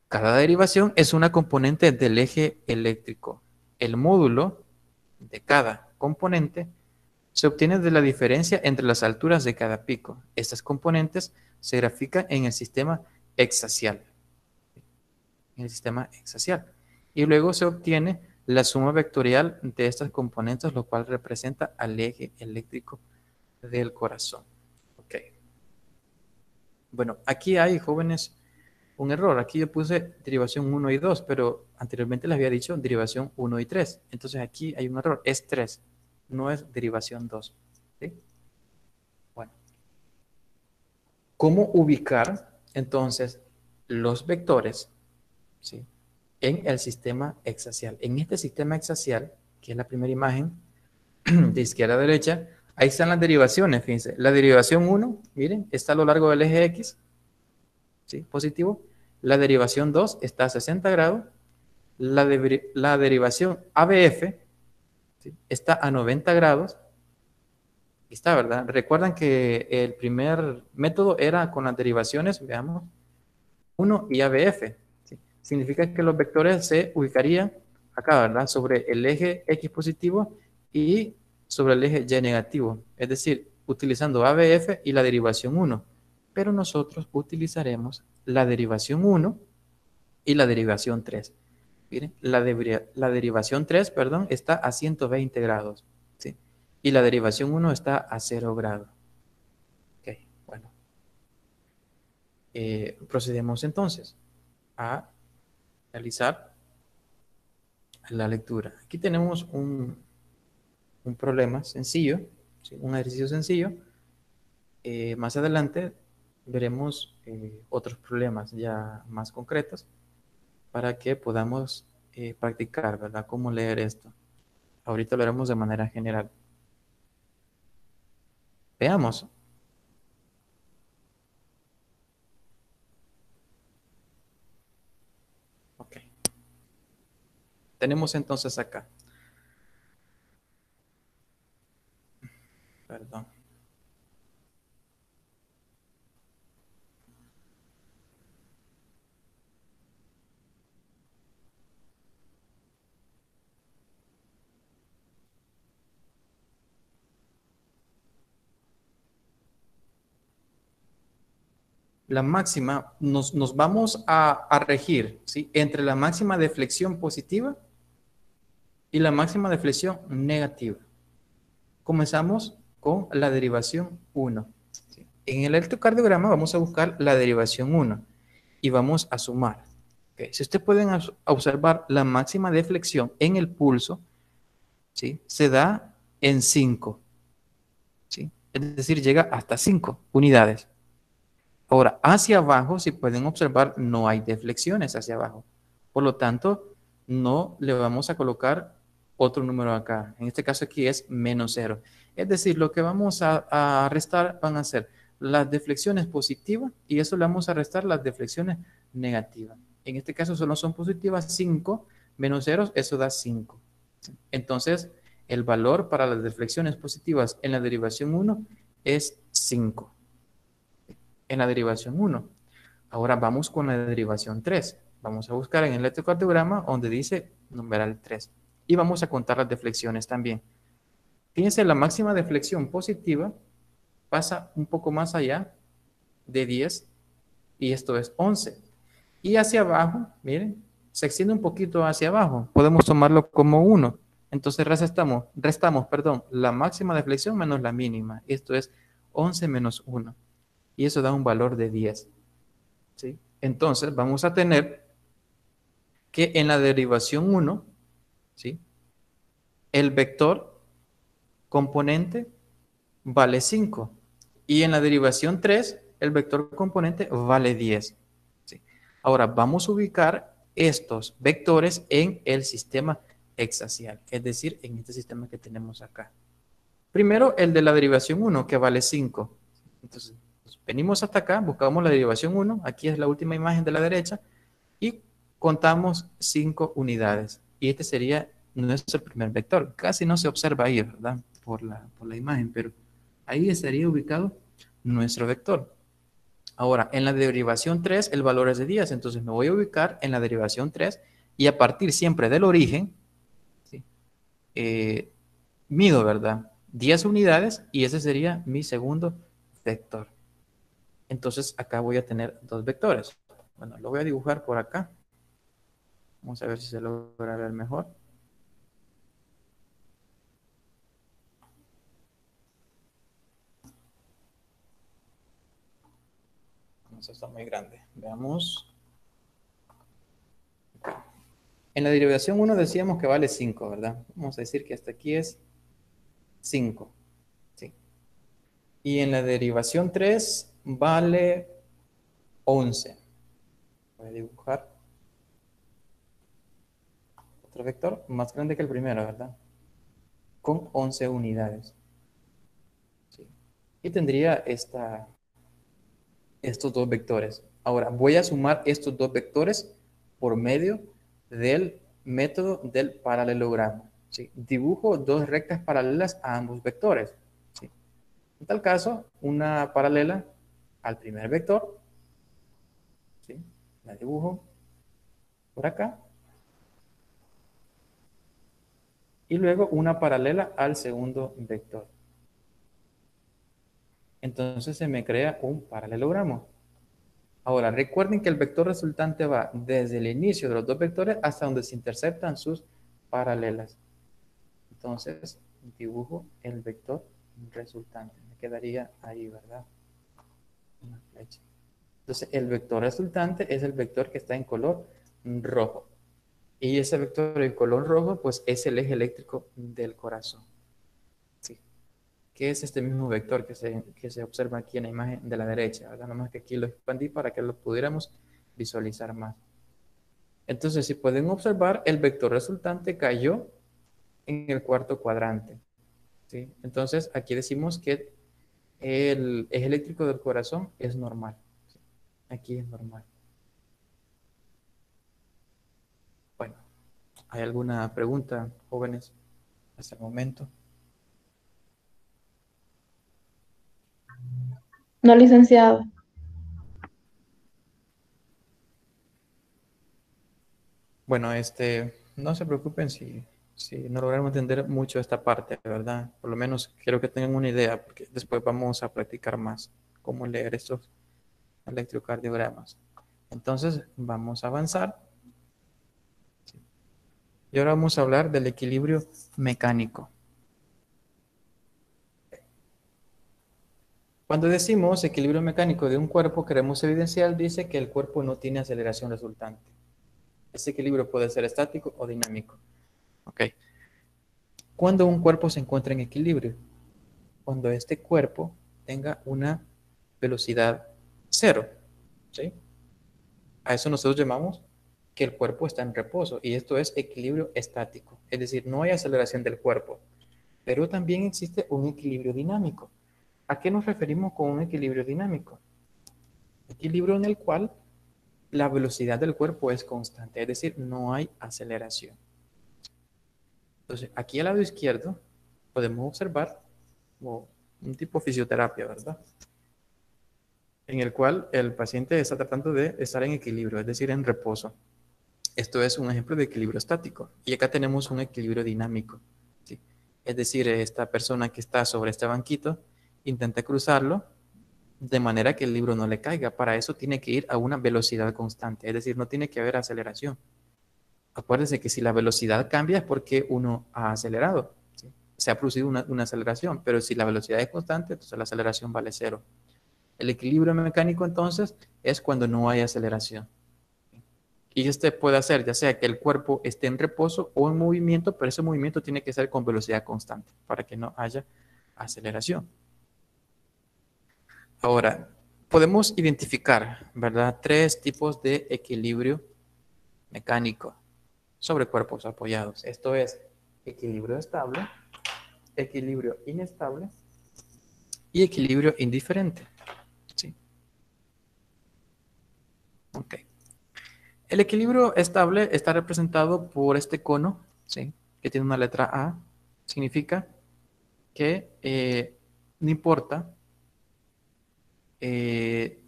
Cada derivación es una componente del eje eléctrico. El módulo de cada componente se obtiene de la diferencia entre las alturas de cada pico. Estas componentes se grafican en el sistema hexacial. Y luego se obtiene la suma vectorial de estas componentes, lo cual representa al eje eléctrico del corazón. Ok. Bueno, aquí hay, jóvenes, un error. Aquí yo puse derivación 1 y 2, pero anteriormente les había dicho derivación 1 y 3. Entonces aquí hay un error. Es 3, no es derivación 2. ¿Sí? Bueno. ¿Cómo ubicar entonces los vectores, ¿sí?, en el sistema hexacial? En este sistema hexacial, que es la primera imagen, de izquierda a derecha, ahí están las derivaciones, fíjense. La derivación 1, miren, está a lo largo del eje X, ¿sí?, positivo. La derivación 2 está a 60 grados. La derivación ABF, ¿sí?, está a 90 grados. Está, ¿verdad? Recuerdan que el primer método era con las derivaciones, veamos, 1 y ABF. ¿Sí? Significa que los vectores se ubicarían acá, ¿verdad? Sobre el eje X positivo y sobre el eje Y negativo. Es decir, utilizando ABF y la derivación 1. Pero nosotros utilizaremos la derivación 1 y la derivación 3. Miren, la derivación 3, perdón, está a 120 grados. ¿Sí? Y la derivación 1 está a 0 grados. Ok, bueno. Procedemos entonces a realizar la lectura. Aquí tenemos un problema sencillo, ¿sí?, un ejercicio sencillo. Más adelante veremos otros problemas ya más concretos para que podamos practicar, ¿verdad?, cómo leer esto. Ahorita lo haremos de manera general. Veamos. Ok. Tenemos entonces acá. Perdón. La máxima, nos vamos a regir, ¿sí?, entre la máxima de flexión positiva y la máxima de flexión negativa. Comenzamos con la derivación 1. ¿Sí? En el electrocardiograma vamos a buscar la derivación 1 y vamos a sumar. ¿Okay? Si ustedes pueden observar, la máxima de flexión en el pulso, ¿sí?, se da en 5. ¿Sí? Es decir, llega hasta 5 unidades. Ahora, hacia abajo, si pueden observar, no hay deflexiones hacia abajo. Por lo tanto, no le vamos a colocar otro número acá. En este caso aquí es -0. Es decir, lo que vamos a restar van a ser las deflexiones positivas y eso le vamos a restar las deflexiones negativas. En este caso solo son positivas 5 menos 0, eso da 5. Entonces, el valor para las deflexiones positivas en la derivación 1 es 5. En la derivación 1. Ahora vamos con la derivación 3. Vamos a buscar en el electrocardiograma donde dice numeral 3. Y vamos a contar las deflexiones también. Fíjense, la máxima deflexión positiva pasa un poco más allá de 10 y esto es 11. Y hacia abajo, miren, se extiende un poquito hacia abajo. Podemos tomarlo como 1. Entonces restamos, la máxima deflexión menos la mínima. Esto es 11 menos 1. Y eso da un valor de 10. ¿Sí? Entonces vamos a tener que en la derivación 1, ¿sí?, el vector componente vale 5. Y en la derivación 3, el vector componente vale 10. ¿Sí? Ahora vamos a ubicar estos vectores en el sistema hexacial, es decir, en este sistema que tenemos acá. Primero, el de la derivación 1, que vale 5. Entonces, venimos hasta acá, buscamos la derivación 1, aquí es la última imagen de la derecha, y contamos 5 unidades. Y este sería nuestro primer vector. Casi no se observa ahí, ¿verdad? Por la imagen, pero ahí estaría ubicado nuestro vector. Ahora, en la derivación 3, el valor es de 10, entonces me voy a ubicar en la derivación 3 y a partir siempre del origen, ¿sí?, mido, ¿verdad?, 10 unidades y ese sería mi segundo vector. Entonces acá voy a tener dos vectores. Bueno, lo voy a dibujar por acá. Vamos a ver si se logra ver mejor. Esto está muy grande. Veamos. En la derivación 1 decíamos que vale 5, ¿verdad? Vamos a decir que hasta aquí es 5. ¿Sí? Y en la derivación 3 vale 11. Voy a dibujar otro vector más grande que el primero, ¿verdad? Con 11 unidades. ¿Sí? Y tendría estos dos vectores. Ahora, voy a sumar estos dos vectores por medio del método del paralelogramo. ¿Sí? Dibujo dos rectas paralelas a ambos vectores. ¿Sí? En tal caso, una paralela al primer vector, ¿sí? La dibujo por acá, y luego una paralela al segundo vector. Entonces se me crea un paralelogramo. Ahora, recuerden que el vector resultante va desde el inicio de los dos vectores hasta donde se interceptan sus paralelas. Entonces, dibujo el vector resultante. Me quedaría ahí, ¿verdad? Una flecha. Entonces, el vector resultante es el vector que está en color rojo. Y ese vector en color rojo, pues es el eje eléctrico del corazón. ¿Sí? Que es este mismo vector que se observa aquí en la imagen de la derecha, ¿verdad? Nada más que aquí lo expandí para que lo pudiéramos visualizar más. Entonces, si pueden observar, el vector resultante cayó en el cuarto cuadrante. ¿Sí? Entonces, aquí decimos que el eje eléctrico del corazón es normal. ¿Sí? Aquí es normal. Bueno, ¿hay alguna pregunta, jóvenes, hasta el momento? No, licenciado. Bueno, no se preocupen si no logramos entender mucho esta parte, ¿verdad? Por lo menos quiero que tengan una idea, porque después vamos a practicar más cómo leer estos electrocardiogramas. Entonces, vamos a avanzar. Y ahora vamos a hablar del equilibrio mecánico. Cuando decimos equilibrio mecánico de un cuerpo, queremos evidenciar, dice que el cuerpo no tiene aceleración resultante. Ese equilibrio puede ser estático o dinámico. ¿Ok? Cuando un cuerpo se encuentra en equilibrio, cuando este cuerpo tenga una velocidad cero, ¿sí? A eso nosotros llamamos que el cuerpo está en reposo, y esto es equilibrio estático, es decir, no hay aceleración del cuerpo, pero también existe un equilibrio dinámico. ¿A qué nos referimos con un equilibrio dinámico? Equilibrio en el cual la velocidad del cuerpo es constante, es decir, no hay aceleración. Entonces, aquí al lado izquierdo podemos observar como un tipo de fisioterapia, ¿verdad? En el cual el paciente está tratando de estar en equilibrio, es decir, en reposo. Esto es un ejemplo de equilibrio estático. Y acá tenemos un equilibrio dinámico, ¿sí? Es decir, esta persona que está sobre este banquito intenta cruzarlo de manera que el libro no le caiga. Para eso tiene que ir a una velocidad constante, es decir, no tiene que haber aceleración. Acuérdense que si la velocidad cambia es porque uno ha acelerado, ¿sí? Se ha producido una aceleración, pero si la velocidad es constante, entonces la aceleración vale cero. El equilibrio mecánico entonces es cuando no hay aceleración. Y puede hacer ya sea que el cuerpo esté en reposo o en movimiento, pero ese movimiento tiene que ser con velocidad constante para que no haya aceleración. Ahora, podemos identificar, ¿verdad?, tres tipos de equilibrio mecánico sobre cuerpos apoyados. Esto es equilibrio estable, equilibrio inestable y equilibrio indiferente. ¿Sí? Ok. El equilibrio estable está representado por este cono, ¿sí?, que tiene una letra A. Significa que no importa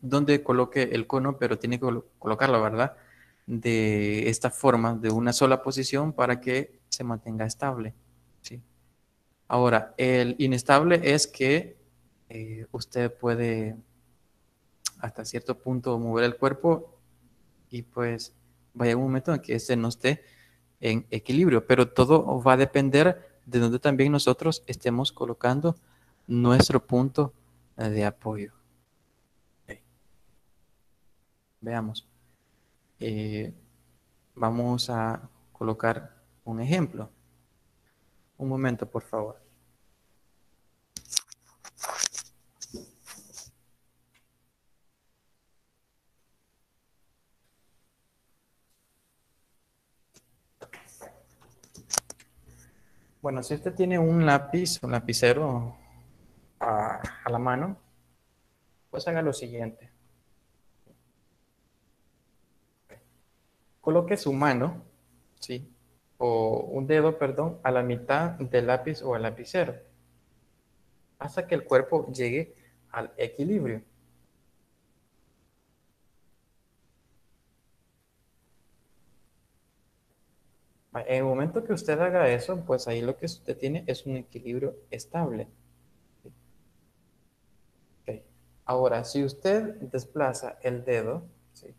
dónde coloque el cono, pero tiene que colocarlo, ¿verdad?, de esta forma, de una sola posición para que se mantenga estable. ¿Sí? Ahora, el inestable es que usted puede hasta cierto punto mover el cuerpo y pues vaya un momento en que este no esté en equilibrio, pero todo va a depender de donde también nosotros estemos colocando nuestro punto de apoyo. Okay. Veamos. Vamos a colocar un ejemplo. Un momento, por favor. Bueno, si usted tiene un lápiz, un lapicero a la mano, pues haga lo siguiente. Coloque su mano, ¿sí? O un dedo, perdón, a la mitad del lápiz o el lapicero, hasta que el cuerpo llegue al equilibrio. En el momento que usted haga eso, pues ahí lo que usted tiene es un equilibrio estable. Okay. Ahora, si usted desplaza el dedo, ¿sí?,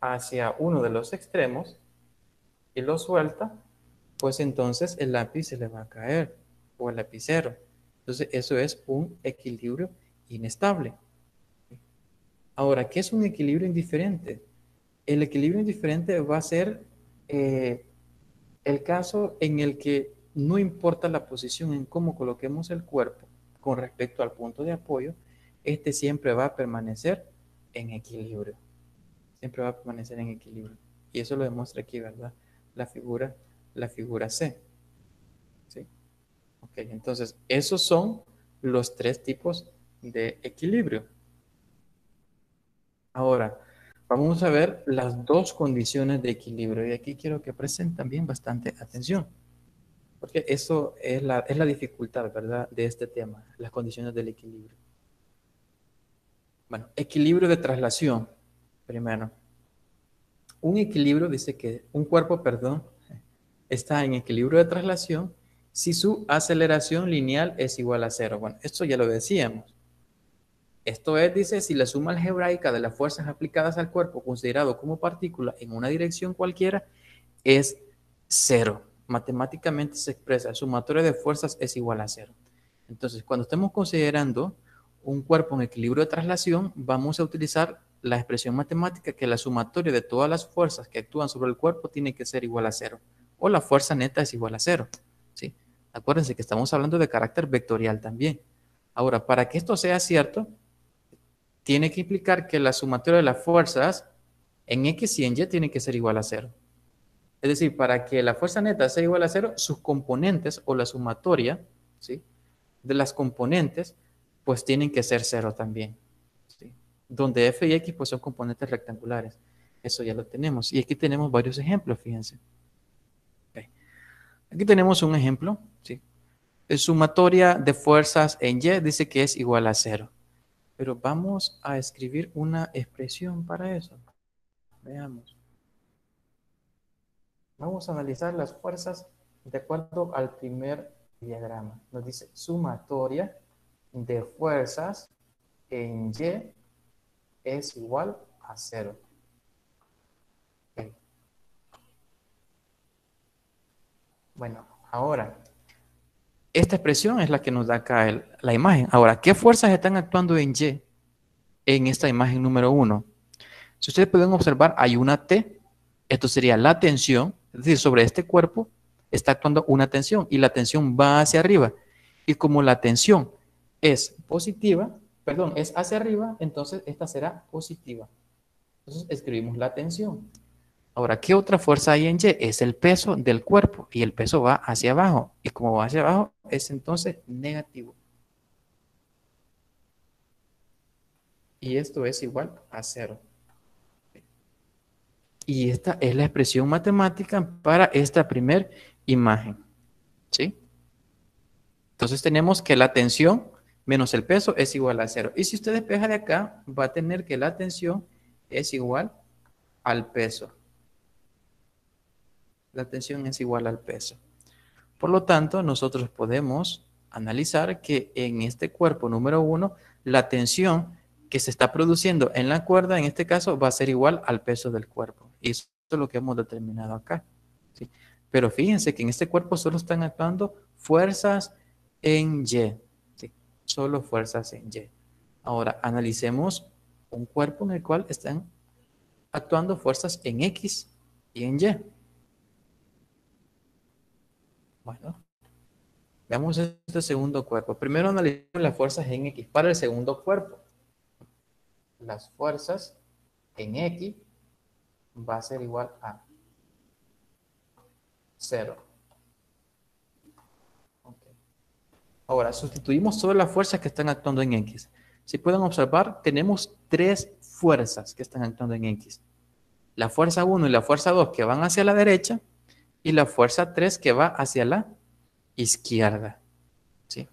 hacia uno de los extremos y lo suelta, pues entonces el lápiz se le va a caer, o el lapicero. Entonces eso es un equilibrio inestable. Ahora, ¿qué es un equilibrio indiferente? El equilibrio indiferente va a ser el caso en el que no importa la posición en cómo coloquemos el cuerpo con respecto al punto de apoyo, este siempre va a permanecer en equilibrio. Siempre va a permanecer en equilibrio. Y eso lo demuestra aquí, ¿verdad? La figura C. ¿Sí? Ok, entonces esos son los tres tipos de equilibrio. Ahora, vamos a ver las dos condiciones de equilibrio. Y aquí quiero que presten también bastante atención. Porque eso es la dificultad, ¿verdad?, de este tema, las condiciones del equilibrio. Bueno, equilibrio de traslación, primero. Un equilibrio dice que un cuerpo, perdón, está en equilibrio de traslación si su aceleración lineal es igual a 0. Bueno, esto ya lo decíamos. Esto es, dice, si la suma algebraica de las fuerzas aplicadas al cuerpo considerado como partícula en una dirección cualquiera es 0. Matemáticamente se expresa, el sumatorio de fuerzas es igual a 0. Entonces, cuando estemos considerando un cuerpo en equilibrio de traslación, vamos a utilizar la expresión matemática que la sumatoria de todas las fuerzas que actúan sobre el cuerpo tiene que ser igual a 0. O la fuerza neta es igual a 0. ¿Sí? Acuérdense que estamos hablando de carácter vectorial también. Ahora, para que esto sea cierto, tiene que implicar que la sumatoria de las fuerzas en X y en Y tiene que ser igual a 0. Es decir, para que la fuerza neta sea igual a 0, sus componentes o la sumatoria, ¿sí?, de las componentes, pues tienen que ser 0 también, ¿sí? Donde f y x pues son componentes rectangulares. Eso ya lo tenemos. Y aquí tenemos varios ejemplos, fíjense. Okay. Aquí tenemos un ejemplo, ¿sí? La sumatoria de fuerzas en y dice que es igual a 0. Pero vamos a escribir una expresión para eso. Veamos. Vamos a analizar las fuerzas de acuerdo al primer diagrama. Nos dice sumatoria de fuerzas en Y es igual a 0. Okay. Bueno, ahora, esta expresión es la que nos da acá la imagen. Ahora, ¿qué fuerzas están actuando en Y en esta imagen número 1? Si ustedes pueden observar, hay una T. Esto sería la tensión. Es decir, sobre este cuerpo está actuando una tensión y la tensión va hacia arriba. Y como la tensión es positiva, perdón, es hacia arriba, entonces esta será positiva. Entonces escribimos la tensión. Ahora, ¿qué otra fuerza hay en Y? Es el peso del cuerpo y el peso va hacia abajo. Y como va hacia abajo, es entonces negativo. Y esto es igual a 0. Y esta es la expresión matemática para esta primera imagen. ¿Sí? Entonces tenemos que la tensión menos el peso es igual a 0. Y si usted despeja de acá, va a tener que la tensión es igual al peso. La tensión es igual al peso. Por lo tanto, nosotros podemos analizar que en este cuerpo número 1, la tensión que se está produciendo en la cuerda, en este caso, va a ser igual al peso del cuerpo. Y eso es lo que hemos determinado acá. ¿Sí? Pero fíjense que en este cuerpo solo están actuando fuerzas en Y. ¿Sí? Solo fuerzas en Y. Ahora, analicemos un cuerpo en el cual están actuando fuerzas en X y en Y. Bueno, veamos este segundo cuerpo. Primero analicemos las fuerzas en X para el segundo cuerpo. Las fuerzas en X va a ser igual a 0. Okay. Ahora, sustituimos todas las fuerzas que están actuando en X. Si pueden observar, tenemos 3 fuerzas que están actuando en X. La fuerza 1 y la fuerza 2 que van hacia la derecha y la fuerza 3 que va hacia la izquierda. ¿Sí?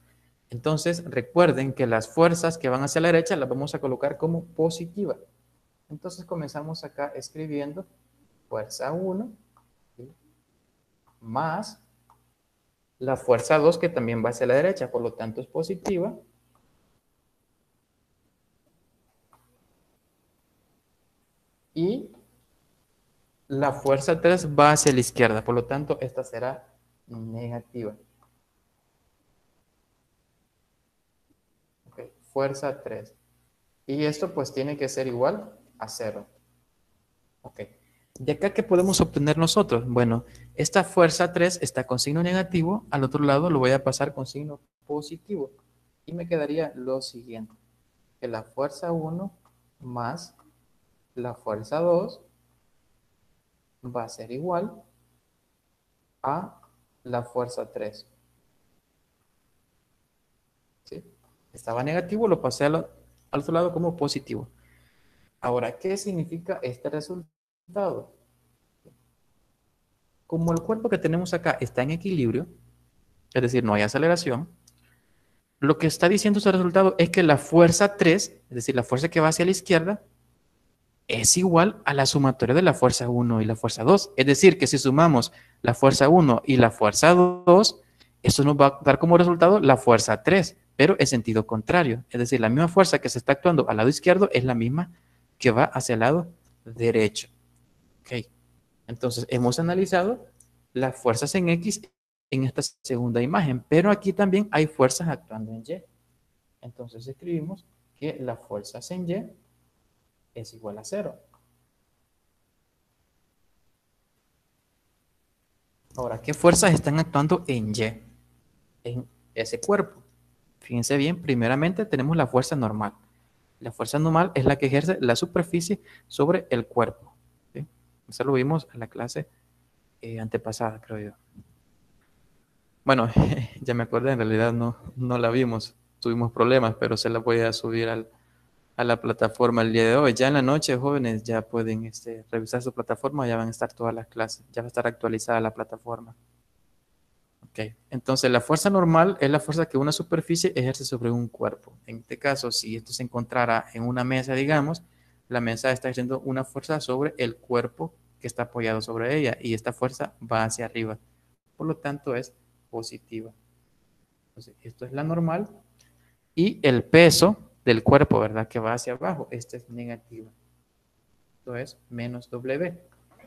Entonces, recuerden que las fuerzas que van hacia la derecha las vamos a colocar como positivas. Entonces, comenzamos acá escribiendo fuerza 1 más la fuerza 2 que también va hacia la derecha, por lo tanto es positiva. Y la fuerza 3 va hacia la izquierda, por lo tanto esta será negativa. Okay. Fuerza 3. Y esto pues tiene que ser igual a 0. Ok. ¿De acá qué podemos obtener nosotros? Bueno, esta fuerza 3 está con signo negativo, al otro lado lo voy a pasar con signo positivo. Y me quedaría lo siguiente, que la fuerza 1 más la fuerza 2 va a ser igual a la fuerza 3. ¿Sí? Estaba negativo, lo pasé al otro lado como positivo. Ahora, ¿qué significa este resultado? Como el cuerpo que tenemos acá está en equilibrio, es decir, no hay aceleración, lo que está diciendo ese resultado es que la fuerza 3, es decir, la fuerza que va hacia la izquierda, es igual a la sumatoria de la fuerza 1 y la fuerza 2. Es decir, que si sumamos la fuerza 1 y la fuerza 2, eso nos va a dar como resultado la fuerza 3, pero en sentido contrario. Es decir, la misma fuerza que se está actuando al lado izquierdo es la misma que va hacia el lado derecho. Ok. Entonces, hemos analizado las fuerzas en X en esta segunda imagen, pero aquí también hay fuerzas actuando en Y. Entonces, escribimos que las fuerzas en Y es igual a 0. Ahora, ¿qué fuerzas están actuando en Y? En ese cuerpo. Fíjense bien, primeramente tenemos la fuerza normal. La fuerza normal es la que ejerce la superficie sobre el cuerpo. ¿Sí? Eso lo vimos en la clase antepasada, creo yo. Bueno, ya me acordé, en realidad no la vimos, tuvimos problemas, pero se la voy a subir a la plataforma el día de hoy. Ya en la noche, jóvenes, ya pueden revisar su plataforma, ya van a estar todas las clases, ya va a estar actualizada la plataforma. Ok, entonces la fuerza normal es la fuerza que una superficie ejerce sobre un cuerpo. En este caso, si esto se encontrara en una mesa, digamos, la mesa está ejerciendo una fuerza sobre el cuerpo que está apoyado sobre ella y esta fuerza va hacia arriba. Por lo tanto, es positiva. Entonces, esto es la normal y el peso del cuerpo, ¿verdad? Que va hacia abajo, esta es negativa. Esto es menos W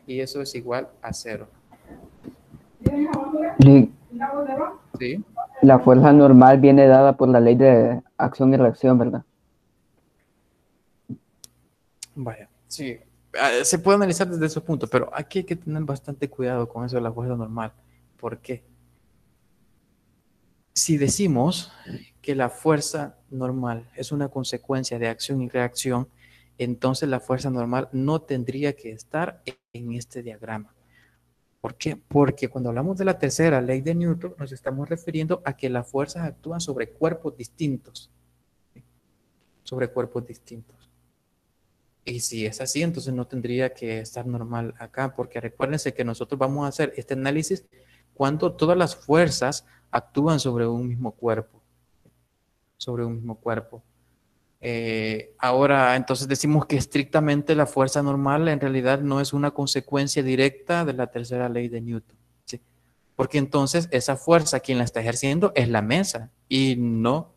y eso es igual a 0. ¿Sí? La fuerza normal viene dada por la ley de acción y reacción, ¿verdad? Vaya, sí. Se puede analizar desde ese punto, pero aquí hay que tener bastante cuidado con eso de la fuerza normal. ¿Por qué? Si decimos que la fuerza normal es una consecuencia de acción y reacción, entonces la fuerza normal no tendría que estar en este diagrama. ¿Por qué? Porque cuando hablamos de la tercera ley de Newton, nos estamos refiriendo a que las fuerzas actúan sobre cuerpos distintos. ¿Sí? Sobre cuerpos distintos. Y si es así, entonces no tendría que estar normal acá, porque recuérdense que nosotros vamos a hacer este análisis cuando todas las fuerzas actúan sobre un mismo cuerpo. Sobre un mismo cuerpo. Ahora, entonces decimos que estrictamente la fuerza normal en realidad no es una consecuencia directa de la tercera ley de Newton. ¿Sí? Porque entonces esa fuerza quien la está ejerciendo es la mesa y no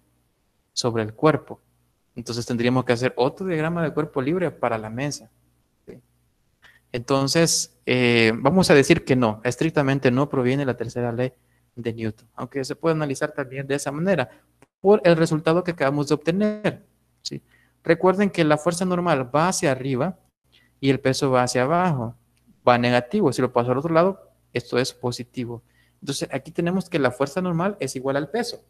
sobre el cuerpo. Entonces tendríamos que hacer otro diagrama de cuerpo libre para la mesa. ¿Sí? Entonces, vamos a decir que no, estrictamente no proviene de la tercera ley de Newton, aunque se puede analizar también de esa manera, por el resultado que acabamos de obtener. ¿Sí? Recuerden que la fuerza normal va hacia arriba y el peso va hacia abajo, va negativo. Si lo paso al otro lado, esto es positivo. Entonces, aquí tenemos que la fuerza normal es igual al peso.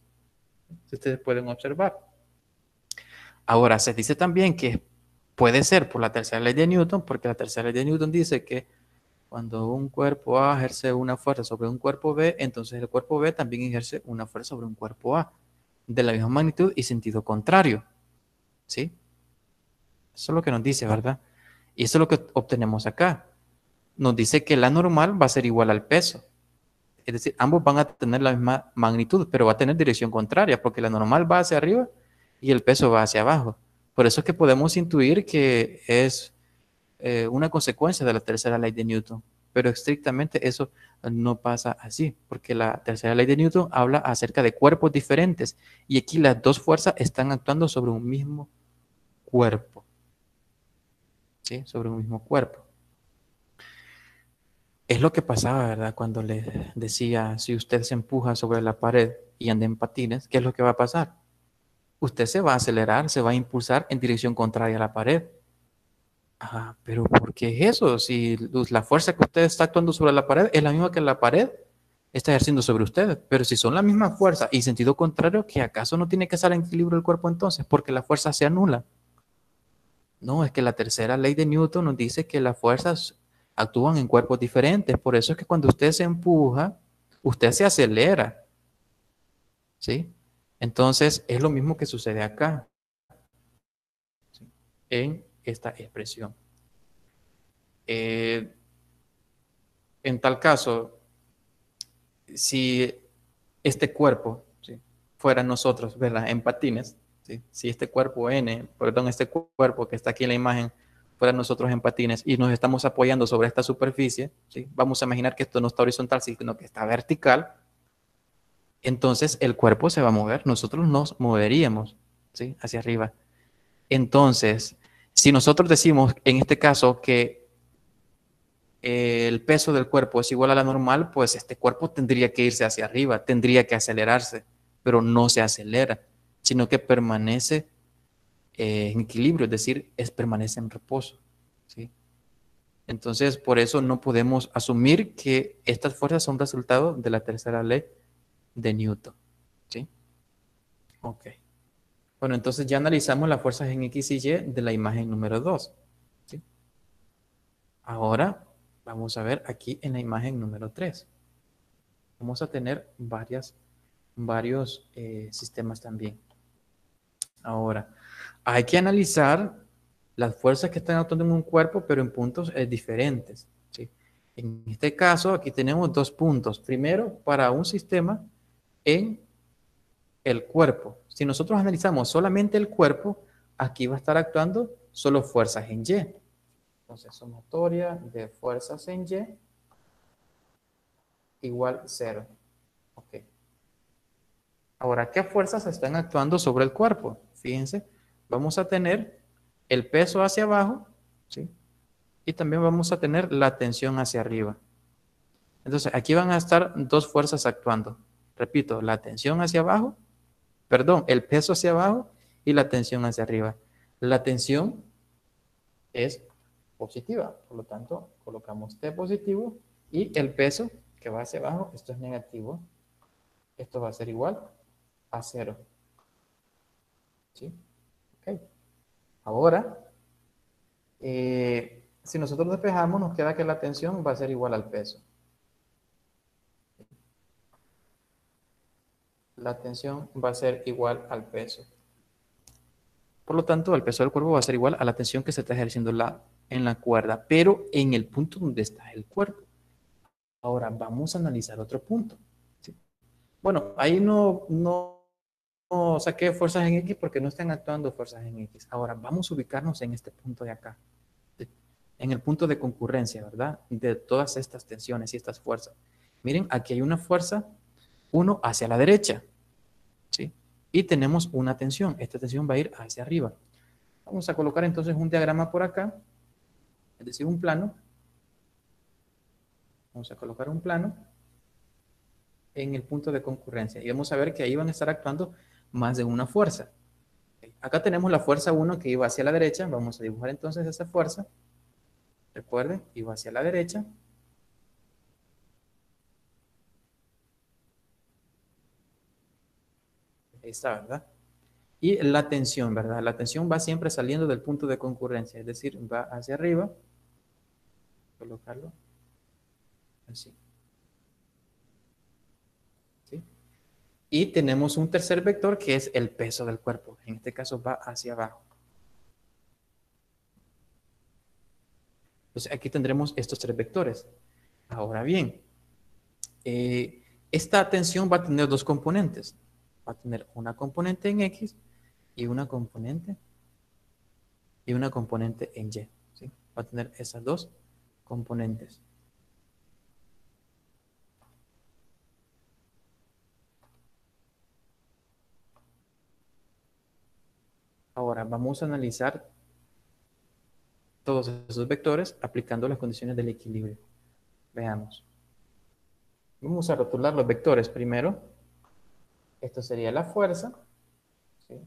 Si ustedes pueden observar. Ahora, se dice también que puede ser por la tercera ley de Newton, porque la tercera ley de Newton dice que cuando un cuerpo A ejerce una fuerza sobre un cuerpo B, entonces el cuerpo B también ejerce una fuerza sobre un cuerpo A, de la misma magnitud y sentido contrario. ¿Sí? Eso es lo que nos dice, ¿verdad? Y eso es lo que obtenemos acá. Nos dice que la normal va a ser igual al peso. Es decir, ambos van a tener la misma magnitud, pero va a tener dirección contraria, porque la normal va hacia arriba y el peso va hacia abajo. Por eso es que podemos intuir que es una consecuencia de la tercera ley de Newton. Pero estrictamente eso no pasa así, porque la tercera ley de Newton habla acerca de cuerpos diferentes y aquí las dos fuerzas están actuando sobre un mismo cuerpo. ¿Sí? Sobre un mismo cuerpo. Es lo que pasaba, ¿verdad? Cuando les decía, si usted se empuja sobre la pared y anda en patines, ¿qué es lo que va a pasar? Usted se va a acelerar, se va a impulsar en dirección contraria a la pared. Ah, pero ¿por qué es eso? Si la fuerza que usted está actuando sobre la pared es la misma que la pared está ejerciendo sobre usted. Pero si son la misma fuerza y sentido contrario, ¿que acaso no tiene que estar en equilibrio el cuerpo entonces? Porque la fuerza se anula. No, es que la tercera ley de Newton nos dice que las fuerzas actúan en cuerpos diferentes. Por eso es que cuando usted se empuja, usted se acelera. ¿Sí? Entonces, es lo mismo que sucede acá, ¿sí? En esta expresión. En tal caso, si este cuerpo, ¿sí?, fuera nosotros, ¿verdad?, en patines, ¿sí?, si este cuerpo este cuerpo que está aquí en la imagen, fuera nosotros en patines y nos estamos apoyando sobre esta superficie, ¿sí?, vamos a imaginar que esto no está horizontal, sino que está vertical, entonces el cuerpo se va a mover, nosotros nos moveríamos, ¿sí?, hacia arriba. Entonces, si nosotros decimos en este caso que el peso del cuerpo es igual a la normal, pues este cuerpo tendría que irse hacia arriba, tendría que acelerarse, pero no se acelera, sino que permanece en equilibrio, es decir, permanece en reposo, ¿sí? Entonces, por eso no podemos asumir que estas fuerzas son resultado de la tercera ley de Newton, ¿sí? Ok. Bueno, entonces ya analizamos las fuerzas en X y Y de la imagen número 2, ¿sí? Ahora vamos a ver aquí en la imagen número 3. Vamos a tener varios sistemas también. Ahora, hay que analizar las fuerzas que están actuando en un cuerpo, pero en puntos diferentes, ¿sí? En este caso, aquí tenemos dos puntos. Primero, para un sistema en el cuerpo. Si nosotros analizamos solamente el cuerpo, aquí va a estar actuando solo fuerzas en Y. Entonces, sumatoria de fuerzas en Y igual 0. Ok. Ahora, ¿qué fuerzas están actuando sobre el cuerpo? Fíjense, vamos a tener el peso hacia abajo, ¿sí?, y también vamos a tener la tensión hacia arriba. Entonces, aquí van a estar dos fuerzas actuando. Repito, la tensión hacia abajo, perdón, el peso hacia abajo y la tensión hacia arriba. La tensión es positiva, por lo tanto, colocamos T positivo y el peso que va hacia abajo, esto es negativo. Esto va a ser igual a 0. ¿Sí? Ok. Ahora, si nosotros despejamos, nos queda que la tensión va a ser igual al peso. La tensión va a ser igual al peso. Por lo tanto, el peso del cuerpo va a ser igual a la tensión que se está ejerciendo en la cuerda, pero en el punto donde está el cuerpo. Ahora, vamos a analizar otro punto, ¿sí? Bueno, ahí no saqué fuerzas en X porque no están actuando fuerzas en X. Ahora, vamos a ubicarnos en este punto de acá, ¿sí?, en el punto de concurrencia, ¿verdad?, de todas estas tensiones y estas fuerzas. Miren, aquí hay una fuerza, 1 hacia la derecha, ¿sí?, y tenemos una tensión. Esta tensión va a ir hacia arriba. Vamos a colocar entonces un diagrama por acá, es decir, un plano. Vamos a colocar un plano en el punto de concurrencia y vamos a ver que ahí van a estar actuando más de una fuerza. Acá tenemos la fuerza 1 que iba hacia la derecha. Vamos a dibujar entonces esa fuerza. Recuerden, iba hacia la derecha. Ahí está, ¿verdad? Y la tensión, ¿verdad? La tensión va siempre saliendo del punto de concurrencia, es decir, va hacia arriba. Colocarlo así. ¿Sí? Y tenemos un tercer vector que es el peso del cuerpo. En este caso va hacia abajo. Entonces aquí tendremos estos tres vectores. Ahora bien, esta tensión va a tener dos componentes. Va a tener una componente en X y una componente en Y. ¿Sí? Va a tener esas dos componentes. Ahora vamos a analizar todos esos vectores aplicando las condiciones del equilibrio. Veamos. Vamos a rotular los vectores primero. Esto sería la fuerza. ¿Sí?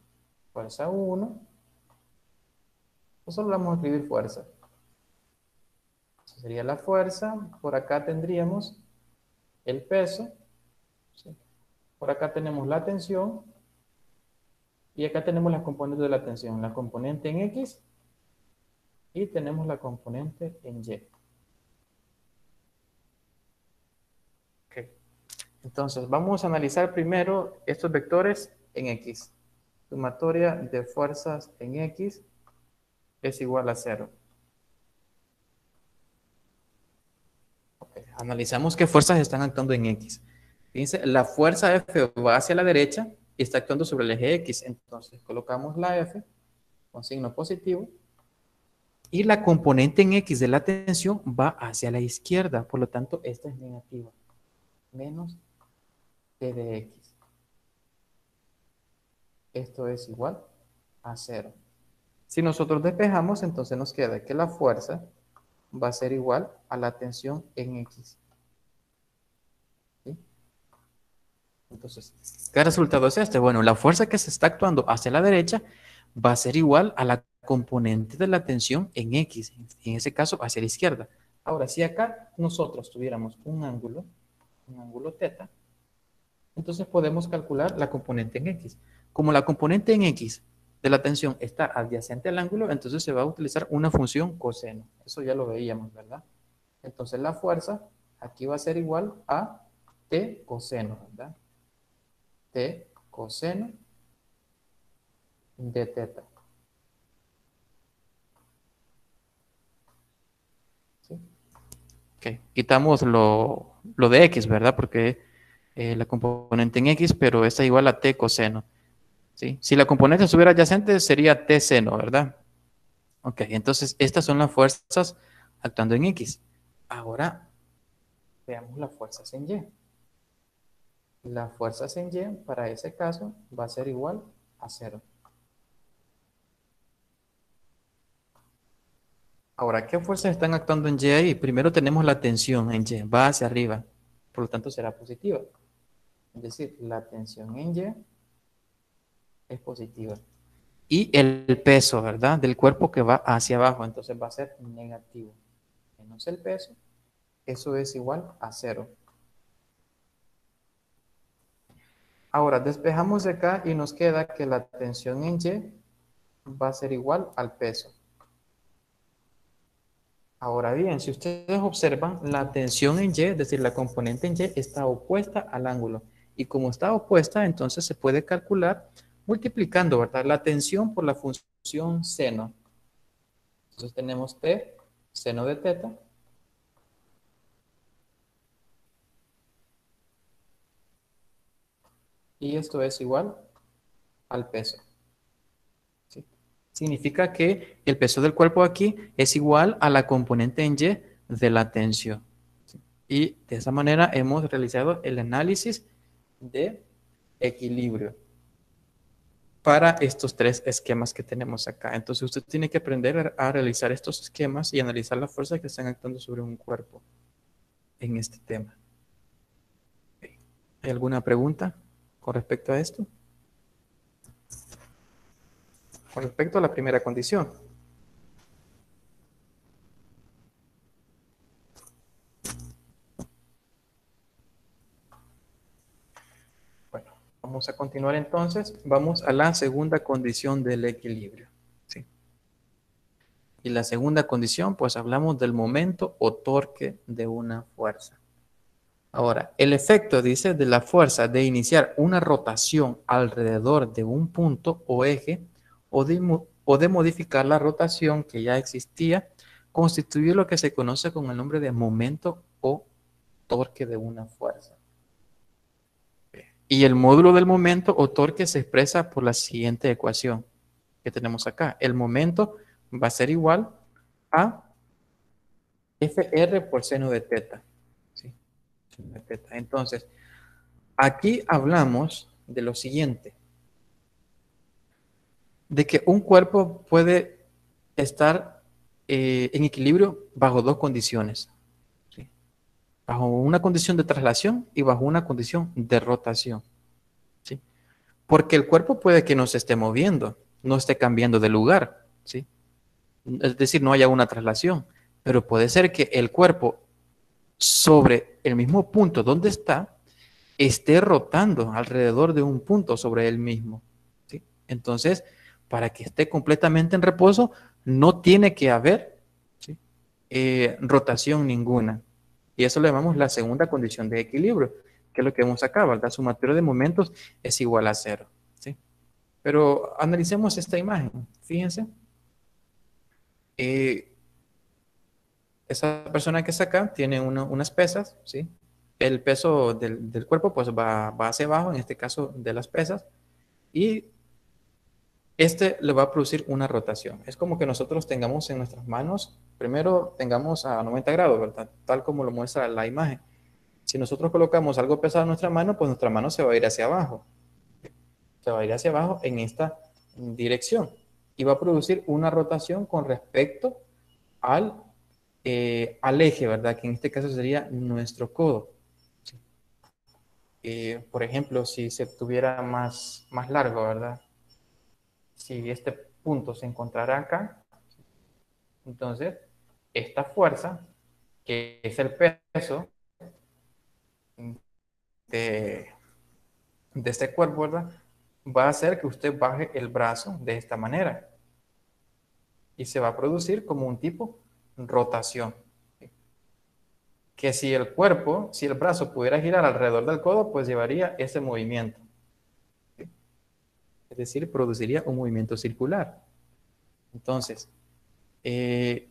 Fuerza 1. O solo vamos a escribir fuerza. Eso sería la fuerza. Por acá tendríamos el peso. ¿Sí? Por acá tenemos la tensión. Y acá tenemos las componentes de la tensión. La componente en X y tenemos la componente en Y. Okay. Entonces, vamos a analizar primero estos vectores en X. Sumatoria de fuerzas en X es igual a 0. Okay. Analizamos qué fuerzas están actuando en X. Fíjense, la fuerza F va hacia la derecha y está actuando sobre el eje X. Entonces, colocamos la F con signo positivo. Y la componente en X de la tensión va hacia la izquierda. Por lo tanto, esta es negativa. Menos T de X. Esto es igual a 0. Si nosotros despejamos, entonces nos queda que la fuerza va a ser igual a la tensión en X. ¿Sí? Entonces, ¿qué resultado es este? Bueno, la fuerza que se está actuando hacia la derecha va a ser igual a la componente de la tensión en X, en ese caso hacia la izquierda. Ahora, si acá nosotros tuviéramos un ángulo θ, entonces podemos calcular la componente en X. Como la componente en X de la tensión está adyacente al ángulo, entonces se va a utilizar una función coseno. Eso ya lo veíamos, ¿verdad? Entonces la fuerza aquí va a ser igual a T coseno, ¿verdad? T coseno de θ. ¿Sí? Okay. Quitamos lo de X, ¿verdad? Porque la componente en X, pero está igual a T coseno. ¿Sí? Si la componente estuviera adyacente, sería T seno, ¿verdad? Ok, entonces estas son las fuerzas actuando en X. Ahora veamos las fuerzas en Y. Las fuerzas en Y para ese caso va a ser igual a 0. Ahora, ¿qué fuerzas están actuando en Y ahí? Primero tenemos la tensión en Y, va hacia arriba, por lo tanto será positiva. Es decir, la tensión en Y es positiva. Y el peso, ¿verdad? Del cuerpo que va hacia abajo, entonces va a ser negativo. Menos el peso, eso es igual a 0. Ahora, despejamos de acá y nos queda que la tensión en Y va a ser igual al peso. Ahora bien, si ustedes observan, la tensión en Y, es decir, la componente en Y, está opuesta al ángulo. Y como está opuesta, entonces se puede calcular multiplicando, ¿verdad? La tensión por la función seno. Entonces tenemos T, seno de θ. Y esto es igual al peso. ¿Sí? Significa que el peso del cuerpo aquí es igual a la componente en Y de la tensión. ¿Sí? Y de esa manera hemos realizado el análisis de equilibrio para estos tres esquemas que tenemos acá. Entonces usted tiene que aprender a realizar estos esquemas y analizar las fuerzas que están actuando sobre un cuerpo en este tema. ¿Hay alguna pregunta con respecto a esto? Con respecto a la primera condición. Bueno, Vamos a continuar entonces. Vamos a la segunda condición del equilibrio. ¿Sí? Y la segunda condición, pues hablamos del momento o torque de una fuerza. Ahora, el efecto, dice, de la fuerza de iniciar una rotación alrededor de un punto o eje o de modificar la rotación que ya existía, constituye lo que se conoce con el nombre de momento o torque de una fuerza. Y el módulo del momento o torque se expresa por la siguiente ecuación que tenemos acá. El momento va a ser igual a Fr por seno de teta. ¿Sí? Seno de teta. Entonces, aquí hablamos de lo siguiente. De que un cuerpo puede estar en equilibrio bajo dos condiciones. ¿Sí? Bajo una condición de traslación y bajo una condición de rotación. ¿Sí? Porque el cuerpo puede que no se esté moviendo, no esté cambiando de lugar, ¿sí? Es decir, no haya una traslación, pero puede ser que el cuerpo sobre el mismo punto donde está esté rotando alrededor de un punto sobre él mismo, ¿sí? Entonces, para que esté completamente en reposo, no tiene que haber, ¿sí? Rotación ninguna. Y eso le llamamos la segunda condición de equilibrio, que es lo que vemos acá, ¿verdad? Sumatorio de momentos es igual a cero, ¿sí? Pero analicemos esta imagen. Fíjense. Esa persona que está acá tiene unas pesas, ¿sí? El peso del cuerpo pues va hacia abajo, en este caso de las pesas, y este le va a producir una rotación. Es como que nosotros tengamos en nuestras manos, primero tengamos a 90 grados, ¿verdad? Tal como lo muestra la imagen. Si nosotros colocamos algo pesado en nuestra mano, pues nuestra mano se va a ir hacia abajo. Se va a ir hacia abajo en esta dirección y va a producir una rotación con respecto al eje, ¿verdad? Que en este caso sería nuestro codo. ¿Sí? Por ejemplo, si se tuviera más largo, ¿verdad? Si este punto se encontrara acá, entonces esta fuerza, que es el peso de, de este cuerpo, ¿verdad? Va a hacer que usted baje el brazo de esta manera y se va a producir como un tipo rotación. Que si el cuerpo, si el brazo pudiera girar alrededor del codo, pues llevaría ese movimiento. Es decir, produciría un movimiento circular. Entonces, en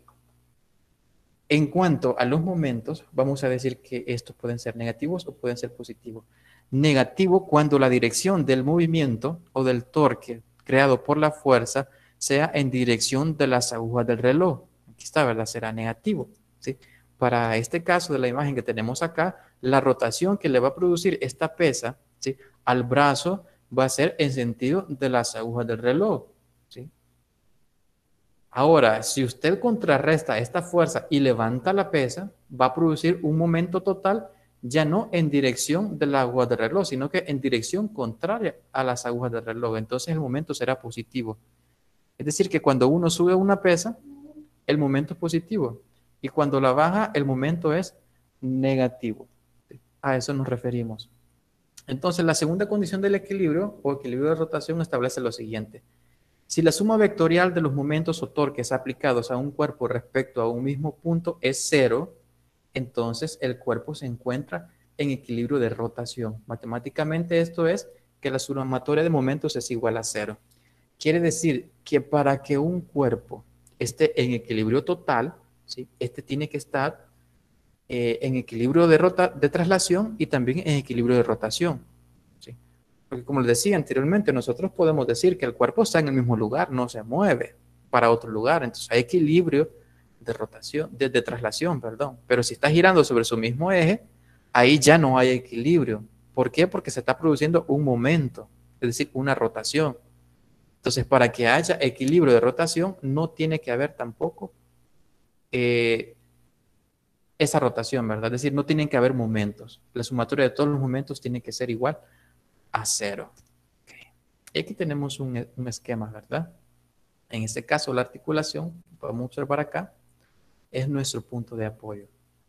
cuanto a los momentos, vamos a decir que estos pueden ser negativos o pueden ser positivos. Negativo cuando la dirección del movimiento o del torque creado por la fuerza sea en dirección de las agujas del reloj. Aquí está, ¿verdad? Será negativo, ¿sí? Para este caso de la imagen que tenemos acá, la rotación que le va a producir esta pesa, ¿sí?, al brazo va a ser en sentido de las agujas del reloj, ¿sí? Ahora, si usted contrarresta esta fuerza y levanta la pesa, va a producir un momento total ya no en dirección de las agujas del reloj, sino que en dirección contraria a las agujas del reloj. Entonces el momento será positivo. Es decir, que cuando uno sube una pesa, el momento es positivo. Y cuando la baja, el momento es negativo. A eso nos referimos. Entonces, la segunda condición del equilibrio o equilibrio de rotación establece lo siguiente. Si la suma vectorial de los momentos o torques aplicados a un cuerpo respecto a un mismo punto es cero, entonces el cuerpo se encuentra en equilibrio de rotación. Matemáticamente esto es que la sumatoria de momentos es igual a cero. Quiere decir que para que un cuerpo esté en equilibrio total, ¿sí?, este tiene que estar en equilibrio de traslación y también en equilibrio de rotación. ¿Sí? Porque como les decía anteriormente, nosotros podemos decir que el cuerpo está en el mismo lugar, no se mueve para otro lugar. Entonces hay equilibrio de rotación, de traslación, perdón. Pero si está girando sobre su mismo eje, ahí ya no hay equilibrio. ¿Por qué? Porque se está produciendo un momento, es decir, una rotación. Entonces, para que haya equilibrio de rotación, no tiene que haber tampoco esa rotación, ¿verdad? Es decir, no tienen que haber momentos. La sumatoria de todos los momentos tiene que ser igual a cero. Okay. Y aquí tenemos un esquema, ¿verdad? En este caso, la articulación, podemos observar acá, es nuestro punto de apoyo,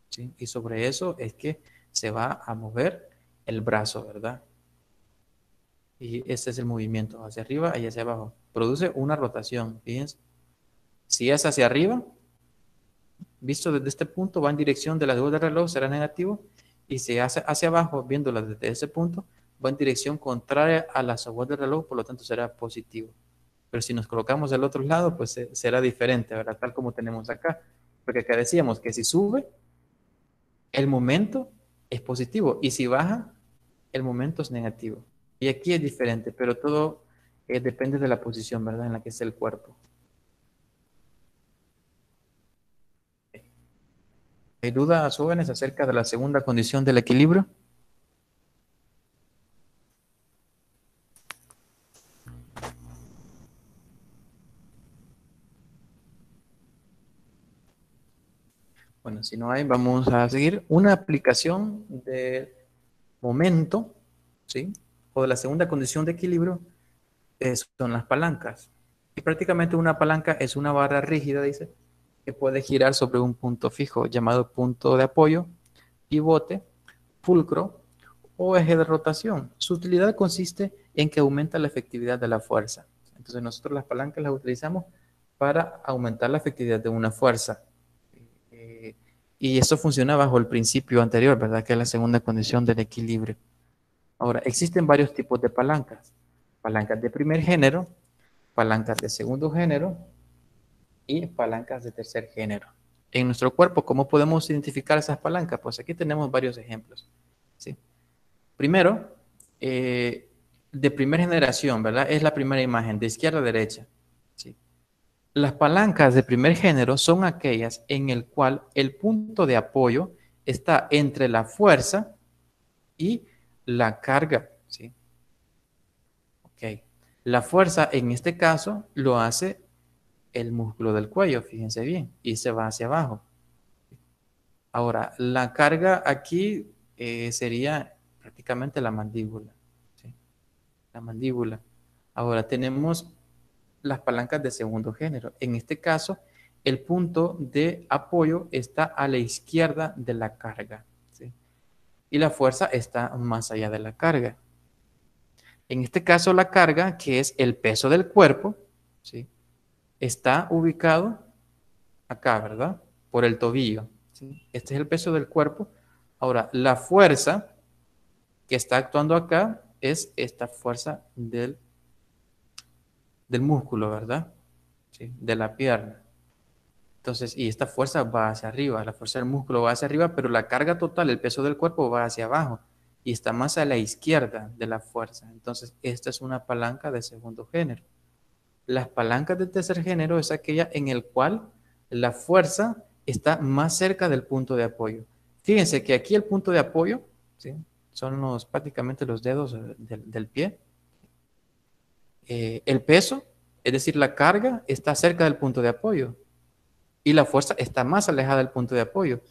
¿sí? Y sobre eso es que se va a mover el brazo, ¿verdad? Y este es el movimiento hacia arriba y hacia abajo. Produce una rotación, fíjense. Si es hacia arriba, visto desde este punto, va en dirección de la aguja del reloj, será negativo. Y si hace hacia abajo, viéndola desde ese punto, va en dirección contraria a las agujas del reloj, por lo tanto será positivo. Pero si nos colocamos del otro lado, pues será diferente, ¿verdad? Tal como tenemos acá. Porque acá decíamos que si sube, el momento es positivo. Y si baja, el momento es negativo. Y aquí es diferente, pero todo depende de la posición, ¿verdad? En la que está el cuerpo. ¿Hay dudas, jóvenes, acerca de la segunda condición del equilibrio? Bueno, si no hay, vamos a seguir. Una aplicación de momento, ¿sí? O de la segunda condición de equilibrio son las palancas. Y prácticamente una palanca es una barra rígida, dice, que puede girar sobre un punto fijo llamado punto de apoyo, pivote, fulcro o eje de rotación. Su utilidad consiste en que aumenta la efectividad de la fuerza. Entonces nosotros las palancas las utilizamos para aumentar la efectividad de una fuerza. Eh, y esto funciona bajo el principio anterior, ¿verdad? Que es la segunda condición del equilibrio. Ahora, existen varios tipos de palancas. Palancas de primer género, palancas de segundo género y palancas de tercer género. En nuestro cuerpo, ¿cómo podemos identificar esas palancas? Pues aquí tenemos varios ejemplos, ¿sí? Primero, de primera generación, ¿verdad? Es la primera imagen, de izquierda a derecha, ¿sí? Las palancas de primer género son aquellas en el cual el punto de apoyo está entre la fuerza y la carga, ¿sí? Ok. La fuerza en este caso lo hace el músculo del cuello, fíjense bien, y se va hacia abajo. Ahora, la carga aquí sería prácticamente la mandíbula, ¿sí? La mandíbula. Ahora tenemos las palancas de segundo género. En este caso, el punto de apoyo está a la izquierda de la carga, ¿sí? Y la fuerza está más allá de la carga. En este caso, la carga, que es el peso del cuerpo, ¿sí? Está ubicado acá, ¿verdad? Por el tobillo, ¿sí? Este es el peso del cuerpo. Ahora, la fuerza que está actuando acá es esta fuerza del músculo, ¿verdad? ¿Sí? De la pierna. Entonces, y esta fuerza va hacia arriba, la fuerza del músculo va hacia arriba, pero la carga total, el peso del cuerpo va hacia abajo y está más a la izquierda de la fuerza. Entonces, esta es una palanca de segundo género. Las palancas de tercer género es aquella en el cual la fuerza está más cerca del punto de apoyo. Fíjense que aquí el punto de apoyo, ¿sí? Son prácticamente los dedos del pie. El peso, es decir, la carga, está cerca del punto de apoyo y la fuerza está más alejada del punto de apoyo.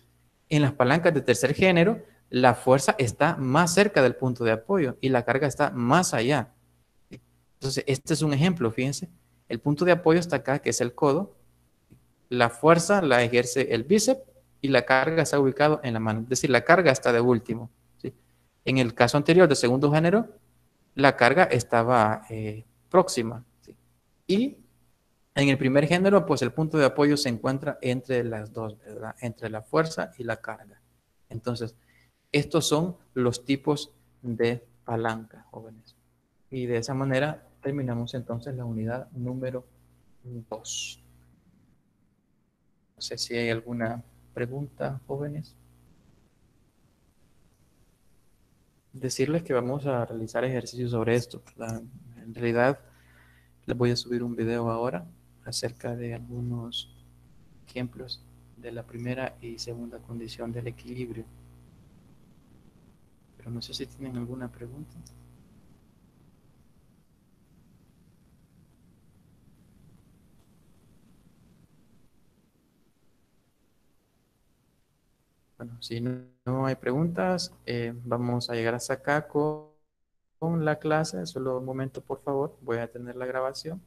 En las palancas de tercer género, la fuerza está más cerca del punto de apoyo y la carga está más allá. Entonces, este es un ejemplo, fíjense. El punto de apoyo está acá, que es el codo. La fuerza la ejerce el bíceps y la carga está ubicada en la mano. Es decir, la carga está de último, ¿sí? En el caso anterior de segundo género, la carga estaba próxima, ¿sí? Y en el primer género, pues el punto de apoyo se encuentra entre las dos, ¿verdad? Entre la fuerza y la carga. Entonces, estos son los tipos de palanca, jóvenes. Y de esa manera terminamos entonces la unidad número 2. No sé si hay alguna pregunta, jóvenes. Decirles que vamos a realizar ejercicios sobre esto, ¿verdad? En realidad, les voy a subir un video ahora acerca de algunos ejemplos de la primera y segunda condición del equilibrio. Pero no sé si tienen alguna pregunta. Bueno, si no hay preguntas, vamos a llegar hasta acá con la clase. Solo un momento, por favor. Voy a tener la grabación.